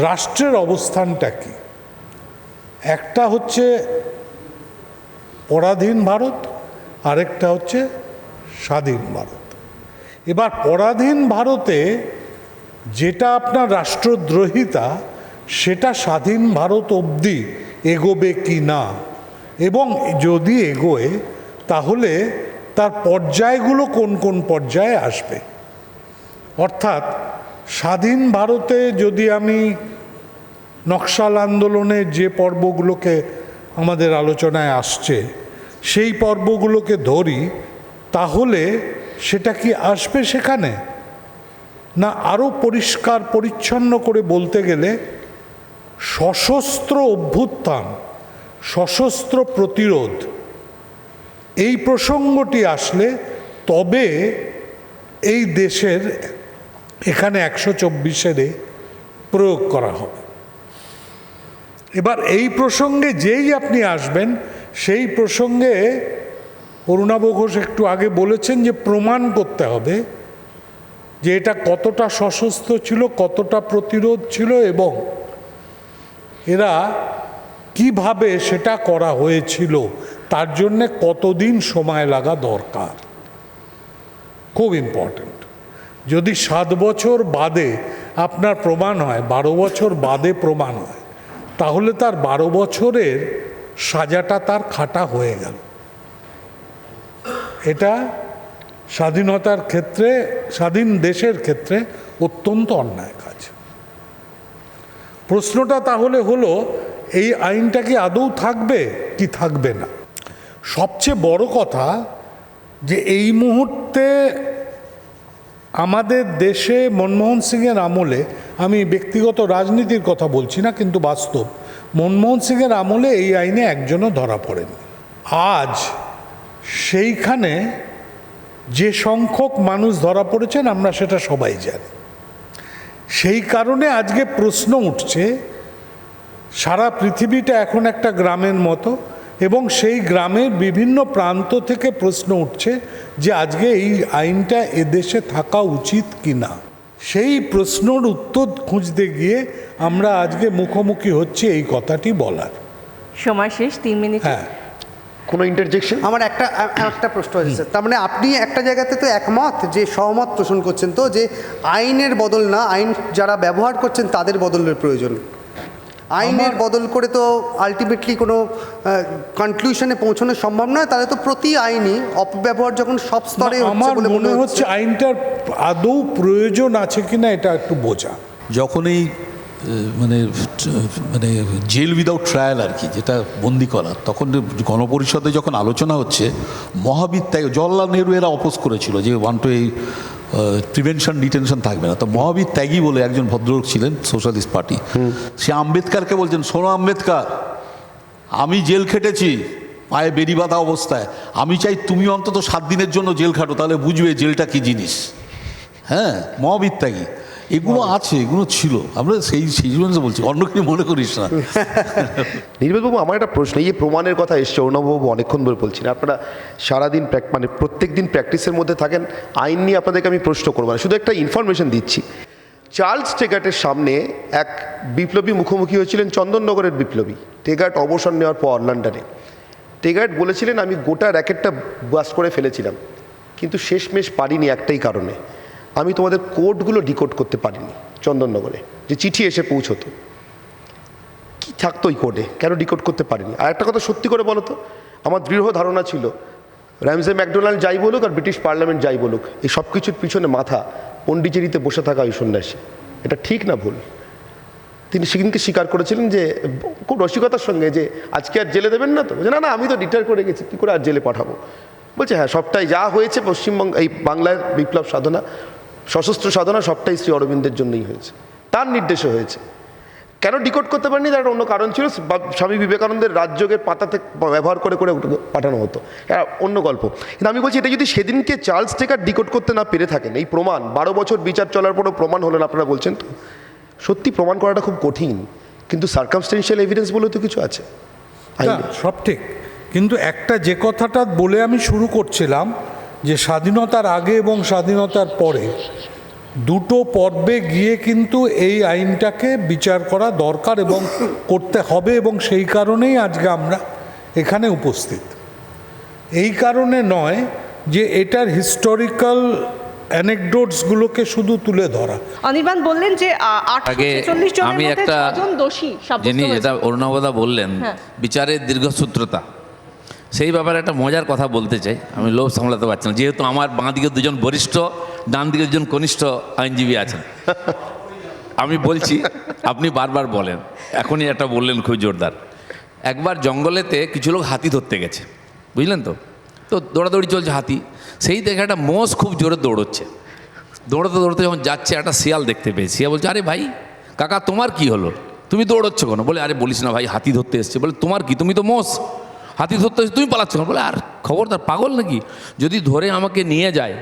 রাষ্ট্রের অবস্থানটা কি? একটা হচ্ছে পরাধীন ভারত, আরেকটা হচ্ছে স্বাধীন ভারত। এবার পরাধীন ভারতে যেটা আপনার রাষ্ট্রদ্রোহিতা সেটা স্বাধীন ভারত অবধি এগোবে কি না, এবং যদি এগোয় তাহলে তার পর্যায়গুলো কোন কোন পর্যায়ে আসবে। অর্থাৎ স্বাধীন ভারতে যদি আমি নকশাল আন্দোলনের যে পর্বগুলোকে আমাদের আলোচনায় আসছে সেই পর্বগুলোকে ধরি, তাহলে সেটা কি আসবে সেখানে? না আরও পরিষ্কার পরিচ্ছন্ন করে বলতে গেলে সশস্ত্র অভ্যুত্থান, সশস্ত্র প্রতিরোধ, এই প্রসঙ্গটি আসলে তবে এই দেশের এখানে 124-এ প্রয়োগ করা হবে। এবার এই প্রসঙ্গে যেই আপনি আসবেন সেই প্রসঙ্গে অরুণাভ ঘোষ একটু আগে বলেছেন যে প্রমাণ করতে হবে যে এটা কতটা সশস্ত্র ছিল, কতটা প্রতিরোধ ছিল, এবং এরা কিভাবে সেটা করা হয়েছিল, তার জন্যে কতদিন সময় লাগা দরকার, খুব ইম্পর্ট্যান্ট। যদি 7 বছর বাদে আপনার প্রমাণ হয়, 12 বছর বাদে প্রমাণ হয়, তাহলে তার 12 বছরের সাজাটা তার খাটা হয়ে গেল। এটা স্বাধীনতার ক্ষেত্রে, স্বাধীন দেশের ক্ষেত্রে অত্যন্ত অন্যায় কাজ। প্রশ্নটা তাহলে হলো এই আইনটা কি আদৌ থাকবে কি থাকবে না? সবচেয়ে বড় কথা যে এই মুহূর্তে আমাদের দেশে মনমোহন সিংয়ের আমলে, আমি ব্যক্তিগত রাজনীতির কথা বলছি না, কিন্তু বাস্তব, মনমোহন সিংয়ের আমলে এই আইনে একজনও ধরা পড়েনি। আজ সেইখানে যে সংখ্যক মানুষ ধরা পড়েছেন আমরা সেটা সবাই জানি। সেই কারণে আজকে প্রশ্ন উঠছে, সারা পৃথিবীটা এখন একটা গ্রামের মতো, এবং সেই গ্রামের বিভিন্ন প্রান্ত থেকে প্রশ্ন উঠছে যে আজকে এই আইনটা এদেশে থাকা উচিত কি না। সেই প্রশ্নের উত্তর খুঁজতে গিয়ে আমরা আজকে মুখোমুখি হচ্ছি এই কথাটি বলার। সময় শেষ, 3 মিনিট। হ্যাঁ, কোনো ইন্টারজেকশন? আমার একটা প্রশ্ন আছে স্যার। তার মানে আপনি একটা জায়গাতে তো একমত, যে সহমত পোষণ করছেন তো, যে আইনের বদল না, আইন যারা ব্যবহার করছেন তাদের বদলের প্রয়োজন। আইনের বদল করে তো আলটিমেটলি কোনো কনক্লুশনে পৌঁছানো সম্ভব নয়। তাহলে তো প্রতি আইনই অপব্যবহার যখন সব স্তরে হচ্ছে আমার বলে মনে হচ্ছে আইনটার আদৌ প্রয়োজন আছে কিনা এটা একটু বোঝা। যখন এই মানে জেল উইদাউট ট্রায়াল আর কি, যেটা বন্দি করা, তখন গণপরিষদে যখন আলোচনা হচ্ছে, মহাবীর ত্যাগ, জওয়াহরলাল নেহরু এরা অপোজ করেছিল যে এই প্রিভেনশন ডিটেনশন থাকবে না। তো মহাবীর ত্যাগী বলে একজন ভদ্রলোক ছিলেন সোশ্যালিস্ট পার্টি, সে আম্বেদকারকে বলছেন, শোনো আম্বেদকার, আমি জেল খেটেছি পায়ে বেড়ি বাঁধা অবস্থায়, আমি চাই তুমি অন্তত 7 দিনের জন্য জেল খাটো, তাহলে বুঝবে জেলটা কি জিনিস। হ্যাঁ, মহাবীর ত্যাগী। এগুলো আছে, এগুলো ছিল, আমরা সেই জন্য বলছি, অন্য কিছু মনে করিস না। নির্মলবাবু, আমার একটা প্রশ্ন, এই যে প্রমাণের কথা এসছে, অর্ণববাবু অনেকক্ষণ ধরে বলছেন, আপনারা সারাদিন মানে প্রত্যেক দিন প্র্যাকটিসের মধ্যে থাকেন, আইন নিয়ে আপনাদেরকে আমি প্রশ্ন করবো না, শুধু একটা ইনফরমেশন দিচ্ছি। চার্লস টেগার্টের সামনে এক বিপ্লবী মুখোমুখি হয়েছিলেন, চন্দননগরের বিপ্লবী। টেগার্ট অবসর নেওয়ার পর লন্ডনে টেগার্ট বলেছিলেন, আমি গোটা র্যাকেটটা বাস্ট করে ফেলেছিলাম, কিন্তু শেষমেশ পারিনি একটাই কারণে, আমি তোমাদের কোডগুলো ডিকোড করতে পারিনি। চন্দননগরে যে চিঠি এসে পৌঁছতো, কি থাকতো ওই কোডে, কেন ডিকোড করতে পারিনি? আর একটা কথা সত্যি করে বলো তো, আমার দৃঢ় ধারণা ছিল র্যামজে ম্যাকডোনাল্ড যাই বলুক আর ব্রিটিশ পার্লামেন্ট যাই বলুক, এই সব কিছুর পিছনে মাথা পন্ডিচেরিতে বসে থাকা ওই সন্ন্যাসী। এটা ঠিক না ভুল? তিনি সেদিনকে স্বীকার করেছিলেন যে খুব রসিকতার সঙ্গে, যে আজকে আর জেলে দেবেন না তো? বলছে না না, আমি তো রিটায়ার করে গেছি, কী করে আর জেলে পাঠাবো? বলছে হ্যাঁ, সবটাই যা হয়েছে পশ্চিমবঙ্গ, এই বাংলার বিপ্লব সাধনা, সশস্ত্র সাধনা, সবটাই শ্রী অরবিন্দের জন্যই হয়েছে, তার নির্দেশে হয়েছে। কেন ডিকোড করতে পারেনি তার অন্য কারণ ছিল, স্বামী বিবেকানন্দের রাজযোগের পাতাতে ব্যবহার করে করে পাঠানো হতো, অন্য গল্প। কিন্তু আমি বলছি, এটা যদি সেদিনকে চার্লস টেগার্ট ডিকোড করতে না পেরে থাকেন, এই প্রমাণ 12 বছর বিচার চলার পরও প্রমাণ হলেন, আপনারা বলছেন তো সত্যি প্রমাণ করাটা খুব কঠিন, কিন্তু সার্কামস্টেন্সিয়াল এভিডেন্স বলে তো কিছু আছে। না, সব ঠিক, কিন্তু একটা যে কথাটা বলে আমি শুরু করছিলাম, যে স্বাধীনতার আগে এবং স্বাধীনতার পরে দুটো পর্বে গিয়ে কিন্তু এই আইনটাকে বিচার করা দরকার এবং করতে হবে, এবং সেই কারণেই আজকে আমরা এখানে উপস্থিত। এই কারণে নয় যে এটার হিস্টোরিক্যাল অ্যানেকডোটসগুলোকে শুধু তুলে ধরা। অনির্বাণ বললেন যে আগে 846 জনের আমি মধ্যে একটা 6 জন দোষী সাব্যস্ত যিনি হয়েছে। যেটা অরুণাবদা বললেন, হ্যাঁ। বিচারের দীর্ঘসূত্রতা, সেই ব্যাপারে একটা মজার কথা বলতে চাই। আমি লোভ সামলাতে পারছি না, যেহেতু আমার বাঁ দিকে দুজন বরিষ্ঠ, ডান দিকে দুজন কনিষ্ঠ আইনজীবী আছেন। আমি বলছি, আপনি বারবার বলেন, এখনই একটা বললেন খুব জোরদার। একবার জঙ্গলেতে কিছু লোক হাতি ধরতে গেছে, বুঝলেন তো? তো দৌড়াদৌড়ি চলছে, হাতি, সেই দেখে একটা মোষ খুব জোরে দৌড়চ্ছে। দৌড়াতে দৌড়তে যখন যাচ্ছে, একটা শিয়াল দেখতে পেয়েছে। শিয়াল বলছে, আরে ভাই কাকা, তোমার কি হলো, তুমি দৌড়চ্ছ কেন? বলে, আরে বলিস না ভাই, হাতি ধরতে এসছে। বলে, তোমার কি, তুমি তো মোষ, হাতি ধরতে এসে তুমি পালাচ্ছ কেন? বলে, আর খবরদার, পাগল নাকি? যদি ধরে আমাকে নিয়ে যায়,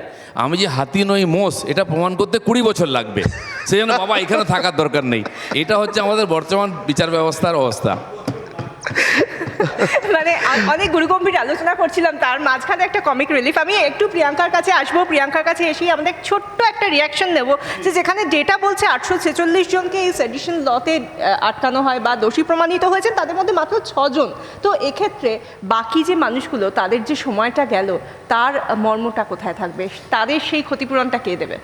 আমি যে হাতি নই মোষ, এটা প্রমাণ করতে 20 বছর লাগবে। সেই জন্য বাবা এখানে থাকার দরকার নেই। এটা হচ্ছে আমাদের বর্তমান বিচার ব্যবস্থার অবস্থা। মানে অনেক গুরুগম্ভীর আলোচনা করছিলাম, তার মাঝখানে একটা কমিক রিলিফ। আমি একটু প্রিয়াঙ্কার কাছে আসবো, প্রিয়াঙ্কার কাছে এসেই আমাদের ছোট্ট একটা রিয়াকশন নেব, যে যেখানে ডেটা বলছে 846 জনকে এই সেডিশন লতে আটকানো হয় বা দোষী প্রমাণিত হয়েছেন, তাদের মধ্যে মাত্র 6 জন। তো এক্ষেত্রে বাকি যে মানুষগুলো, তাদের যে সময়টা গেল, তার মর্মটা কোথায় থাকবে? তাদের সেই ক্ষতিপূরণটা কে দেবে?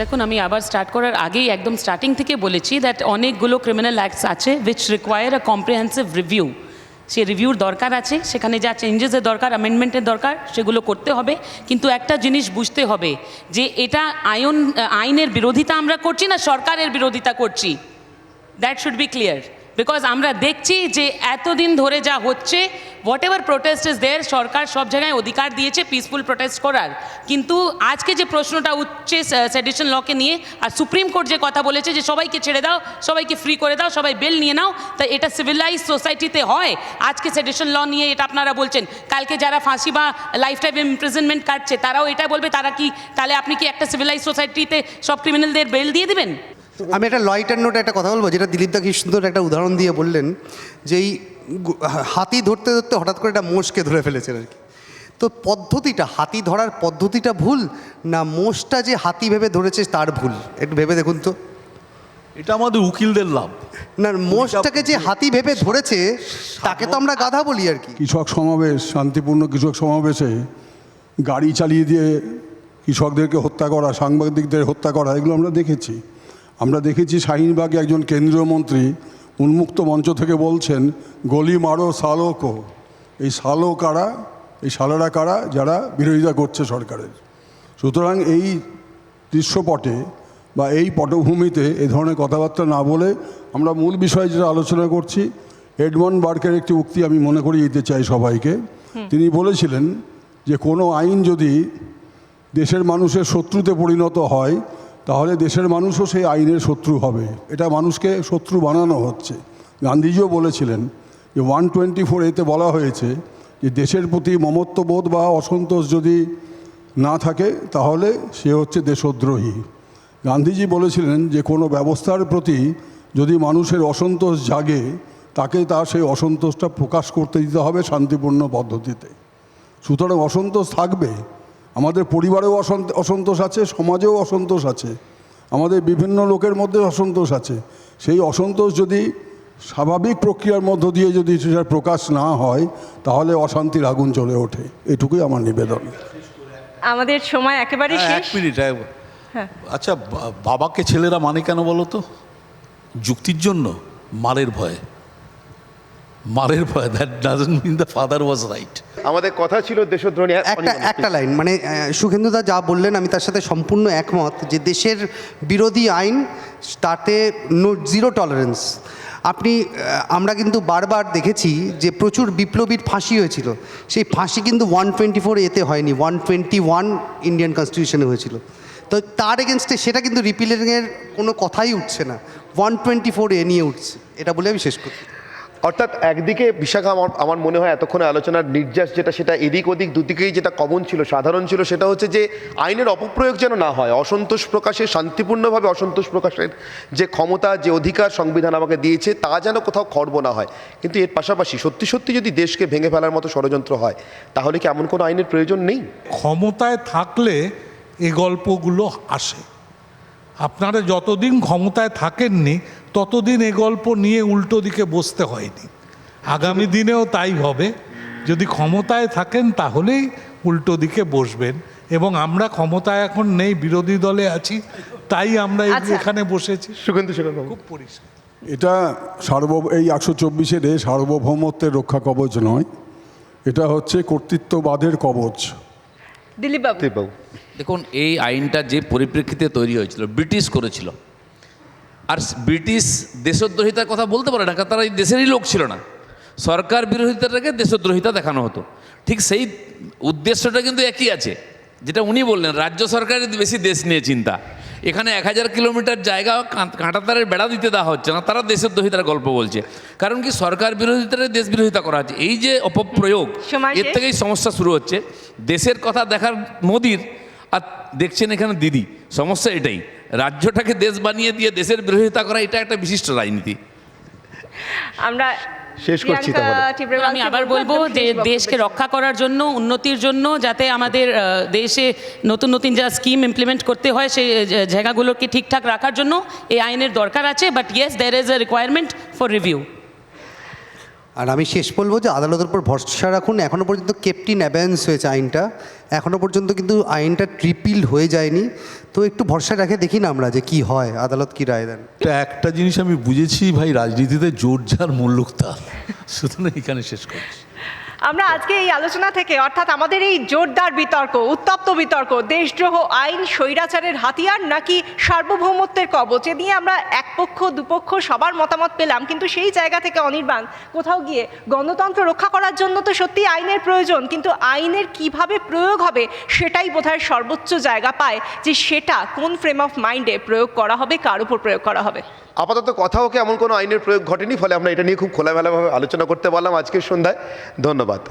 দেখুন, আমি আবার স্টার্ট করার আগেই একদম স্টার্টিং থেকে বলেছি দ্যাট অনেকগুলো ক্রিমিনাল অ্যাক্টস আছে which require a comprehensive review. সে রিভিউর দরকার আছে, সেখানে যা চেঞ্জেসের দরকার, অ্যামেন্ডমেন্টের দরকার, সেগুলো করতে হবে। কিন্তু একটা জিনিস বুঝতে হবে যে এটা আইনের বিরোধিতা আমরা করছি না সরকারের বিরোধিতা করছি, that should be clear. Because আমরা দেখছি যে এতদিন ধরে যা হচ্ছে, what ever protest is there, সরকার সব জায়গায় অধিকার দিয়েছে পিসফুল প্রোটেস্ট করার। কিন্তু আজকে যে প্রশ্নটা উঠছে সেডিশন লকে নিয়ে, আর সুপ্রিম কোর্ট যে কথা বলেছে যে সবাইকে ছেড়ে দাও, সবাইকে ফ্রি করে দাও, সবাই বেল নিয়ে নাও, তাই এটা সিভিলাইজ সোসাইটিতে হয়? আজকে সেডিশন ল নিয়ে এটা আপনারা বলছেন, কালকে যারা ফাঁসি বা লাইফ টাইম ইমপ্রিজনমেন্ট কাটছে তারাও এটা বলবে, তারা কি তাহলে আপনি কি একটা সিভিলাইজ সোসাইটিতে সব ক্রিমিনালদের বেল দিয়ে দেবেন? আমি একটা লয়টার নোটে একটা কথা বলবো, যেটা দিলীপ দা কি সুন্দর একটা উদাহরণ দিয়ে বললেন, যে এই হাতি ধরতে ধরতে হঠাৎ করে একটা মোষকে ধরে ফেলেছেন আর কি। তো পদ্ধতিটা, হাতি ধরার পদ্ধতিটা ভুল, না মোষটা যে হাতি ভেবে ধরেছে তার ভুল? একটু ভেবে দেখুন তো। এটা আমাদের উকিলদের লাভ না, মোষটাকে যে হাতি ভেবে ধরেছে তাকে তো আমরা গাধা বলি আর কি। কৃষক সমাবেশ, শান্তিপূর্ণ কৃষক সমাবেশে গাড়ি চালিয়ে দিয়ে কৃষকদেরকে হত্যা করা, সাংবাদিকদের হত্যা করা, এগুলো আমরা দেখেছি। আমরা দেখেছি শাহিনবাগে একজন কেন্দ্রীয় মন্ত্রী উন্মুক্ত মঞ্চ থেকে বলছেন, গলি মারো সালো কো। এই সালো কারা, এই সালোরা কারা? যারা বিরোধিতা করছে সরকারের। সুতরাং এই দৃশ্যপটে বা এই পটভূমিতে এই ধরনের কথাবার্তা না বলে আমরা মূল বিষয়ে যেটা আলোচনা করছি, এডমন্ড বার্কের একটি উক্তি আমি মনে করিয়ে দিতে চাই সবাইকে। তিনি বলেছিলেন যে কোনো আইন যদি দেশের মানুষের শত্রুতে পরিণত হয়, তাহলে দেশের মানুষও সেই আইনের শত্রু হবে। এটা মানুষকে শত্রু বানানো হচ্ছে। গান্ধীজিও বলেছিলেন যে 124 এতে বলা হয়েছে যে দেশের প্রতি মমত্ববোধ বা অসন্তোষ যদি না থাকে তাহলে সে হচ্ছে দেশদ্রোহী। গান্ধীজি বলেছিলেন যে কোনো ব্যবস্থার প্রতি যদি মানুষের অসন্তোষ জাগে তাকে তার সেই অসন্তোষটা প্রকাশ করতে দিতে হবে শান্তিপূর্ণ পদ্ধতিতে। সুতরাং অসন্তোষ থাকবে, আমাদের পরিবারেও অসন্তোষ আছে, সমাজেও অসন্তোষ আছে, আমাদের বিভিন্ন লোকের মধ্যে অসন্তোষ আছে। সেই অসন্তোষ যদি স্বাভাবিক প্রক্রিয়ার মধ্য দিয়ে যদি সেটার প্রকাশ না হয় তাহলে অশান্তির আগুন জ্বলে ওঠে। এটুকুই আমার নিবেদন। আমাদের সময় একেবারে এক শেষ। মিনিট হ্যাঁ। আচ্ছা, বাবাকে ছেলেরা মানে কেন বলো তো? যুক্তির জন্য? মারের ভয়ে। মারের ভয়। That doesn't mean the father was right. আমাদের কথা ছিল দেশদ্রোহী। একটা লাইন, মানে সুখেন্দুদা যা বললেন আমি তার সাথে সম্পূর্ণ একমত যে দেশের বিরোধী আইন তাতে জিরো টলারেন্স। আমরা কিন্তু বারবার দেখেছি যে প্রচুর বিপ্লবীর ফাঁসি হয়েছিল, সেই ফাঁসি কিন্তু 124 এতে হয়নি, 121 ইন্ডিয়ান কনস্টিটিউশনে হয়েছিল। তো তার এগেনস্টে সেটা কিন্তু রিপিলিংয়ের কোনো কথাই উঠছে না, 124 এ নিয়ে উঠছে। এটা বলে আমি শেষ করছি। অর্থাৎ একদিকে বিশাখা আমার মনে হয় এতক্ষণে আলোচনার নির্যাস যেটা, সেটা এদিক ওদিক দুদিকেই যেটা কমন ছিল, সাধারণ ছিল, সেটা হচ্ছে যে আইনের অপপ্রয়োগ যেন না হয়। অসন্তোষ প্রকাশের, শান্তিপূর্ণভাবে অসন্তোষ প্রকাশের যে ক্ষমতা, যে অধিকার সংবিধান আমাকে দিয়েছে, তা যেন কোথাও খর্ব না হয়। কিন্তু এর পাশাপাশি সত্যি সত্যি যদি দেশকে ভেঙে ফেলার মতো ষড়যন্ত্র হয় তাহলে কি এমন কোনো আইনের প্রয়োজন নেই? ক্ষমতায় থাকলে এই গল্পগুলো আসে। আপনারা যতদিন ক্ষমতায় থাকেননি ততদিন এ গল্প নিয়ে উল্টো দিকে বসতে হয়নি। আগামী দিনেও তাই হবে। যদি ক্ষমতায় থাকেন তাহলেই উল্টো দিকে বসবেন, এবং আমরা ক্ষমতায় এখন নেই, বিরোধী দলে আছি, তাই আমরা এখানে বসেছি। সুগন্ধি খুব পরিষ্কার। এটা এই 124-এর সার্বভৌমত্বের রক্ষা কবচ নয়, এটা হচ্ছে কর্তৃত্ববাদের কবচ। দিলীপ বাবু, দেখুন, এই আইনটা যে পরিপ্রেক্ষিতে তৈরি হয়েছিল, ব্রিটিশ করেছিল। আর ব্রিটিশ দেশদ্রোহিতার কথা বলতে পারে না, কারণ তারা এই দেশেরই লোক ছিল না। সরকার বিরোধিতাটাকে দেশদ্রোহিতা দেখানো হতো। ঠিক সেই উদ্দেশ্যটা কিন্তু একই আছে, যেটা উনি বললেন, রাজ্য সরকারের বেশি দেশ নিয়ে চিন্তা। এখানে 1000 কিলোমিটার জায়গা কাঁটাতারের বেড়া দিতে দেওয়া হচ্ছে না, তারা দেশদ্রোহিতার গল্প বলছে। কারণ কি, সরকার বিরোধিতার দেশ বিরোধিতা করা হচ্ছে। এই যে অপপ্রয়োগ, এর থেকেই সমস্যা শুরু হচ্ছে। দেশের কথা দেখার মোদির, আর দেখছেন এখানে দিদি, সমস্যা এটাই। রাজ্যটাকে দেশ বানিয়ে দিয়ে দেশের বিরোধিতা করা, এটা একটা বিশিষ্ট রাজনীতি। আমরা শেষ করছি। আমি আবার বলবো যে দেশকে রক্ষা করার জন্য, উন্নতির জন্য, যাতে আমাদের দেশে নতুন নতুন যা স্কিম ইমপ্লিমেন্ট করতে হয় সেই জায়গাগুলোকে ঠিকঠাক রাখার জন্য এই আইনের দরকার আছে। But yes, there is a requirement for review. আর আমি শেষ বলবো যে আদালতের উপর ভরসা রাখুন। এখনও পর্যন্ত কেপটিন অ্যাবেন্স হয়েছে আইনটা, এখনও পর্যন্ত কিন্তু আইনটা ট্রিপিল হয়ে যায়নি। তো একটু ভরসা রেখে দেখি না আমরা যে কি হয়, আদালত কি রায় দেন। একটা জিনিস আমি বুঝেছি ভাই, রাজনীতিতে জোর যার মূল্যক তার। সুতরাং এখানে শেষ করছি। আমরা আজকে এই আলোচনা থেকে, অর্থাৎ আমাদের এই জোরদার বিতর্ক, উত্তপ্ত বিতর্ক, দেশদ্রোহ আইন স্বৈরাচারের হাতিয়ার নাকি সার্বভৌমত্বের কবচ, এ নিয়ে আমরা এক পক্ষ দুপক্ষ সবার মতামত পেলাম। কিন্তু সেই জায়গা থেকে অনির্বাণ, কোথাও গিয়ে গণতন্ত্র রক্ষা করার জন্য তো সত্যি আইনের প্রয়োজন, কিন্তু আইনের কিভাবে প্রয়োগ হবে সেটাই বোধহয় সর্বোচ্চ জায়গা পায়, যে সেটা কোন ফ্রেম অফ মাইন্ডে প্রয়োগ করা হবে, কার উপর প্রয়োগ করা হবে। আপাতত কথাও কি এমন কোনো আইনের প্রয়োগ ঘটেনি, ফলে আমরা এটা নিয়ে খুব খোলামেলাভাবে আলোচনা করতে পারলাম আজকের সন্ধ্যায়। ধন্যবাদ।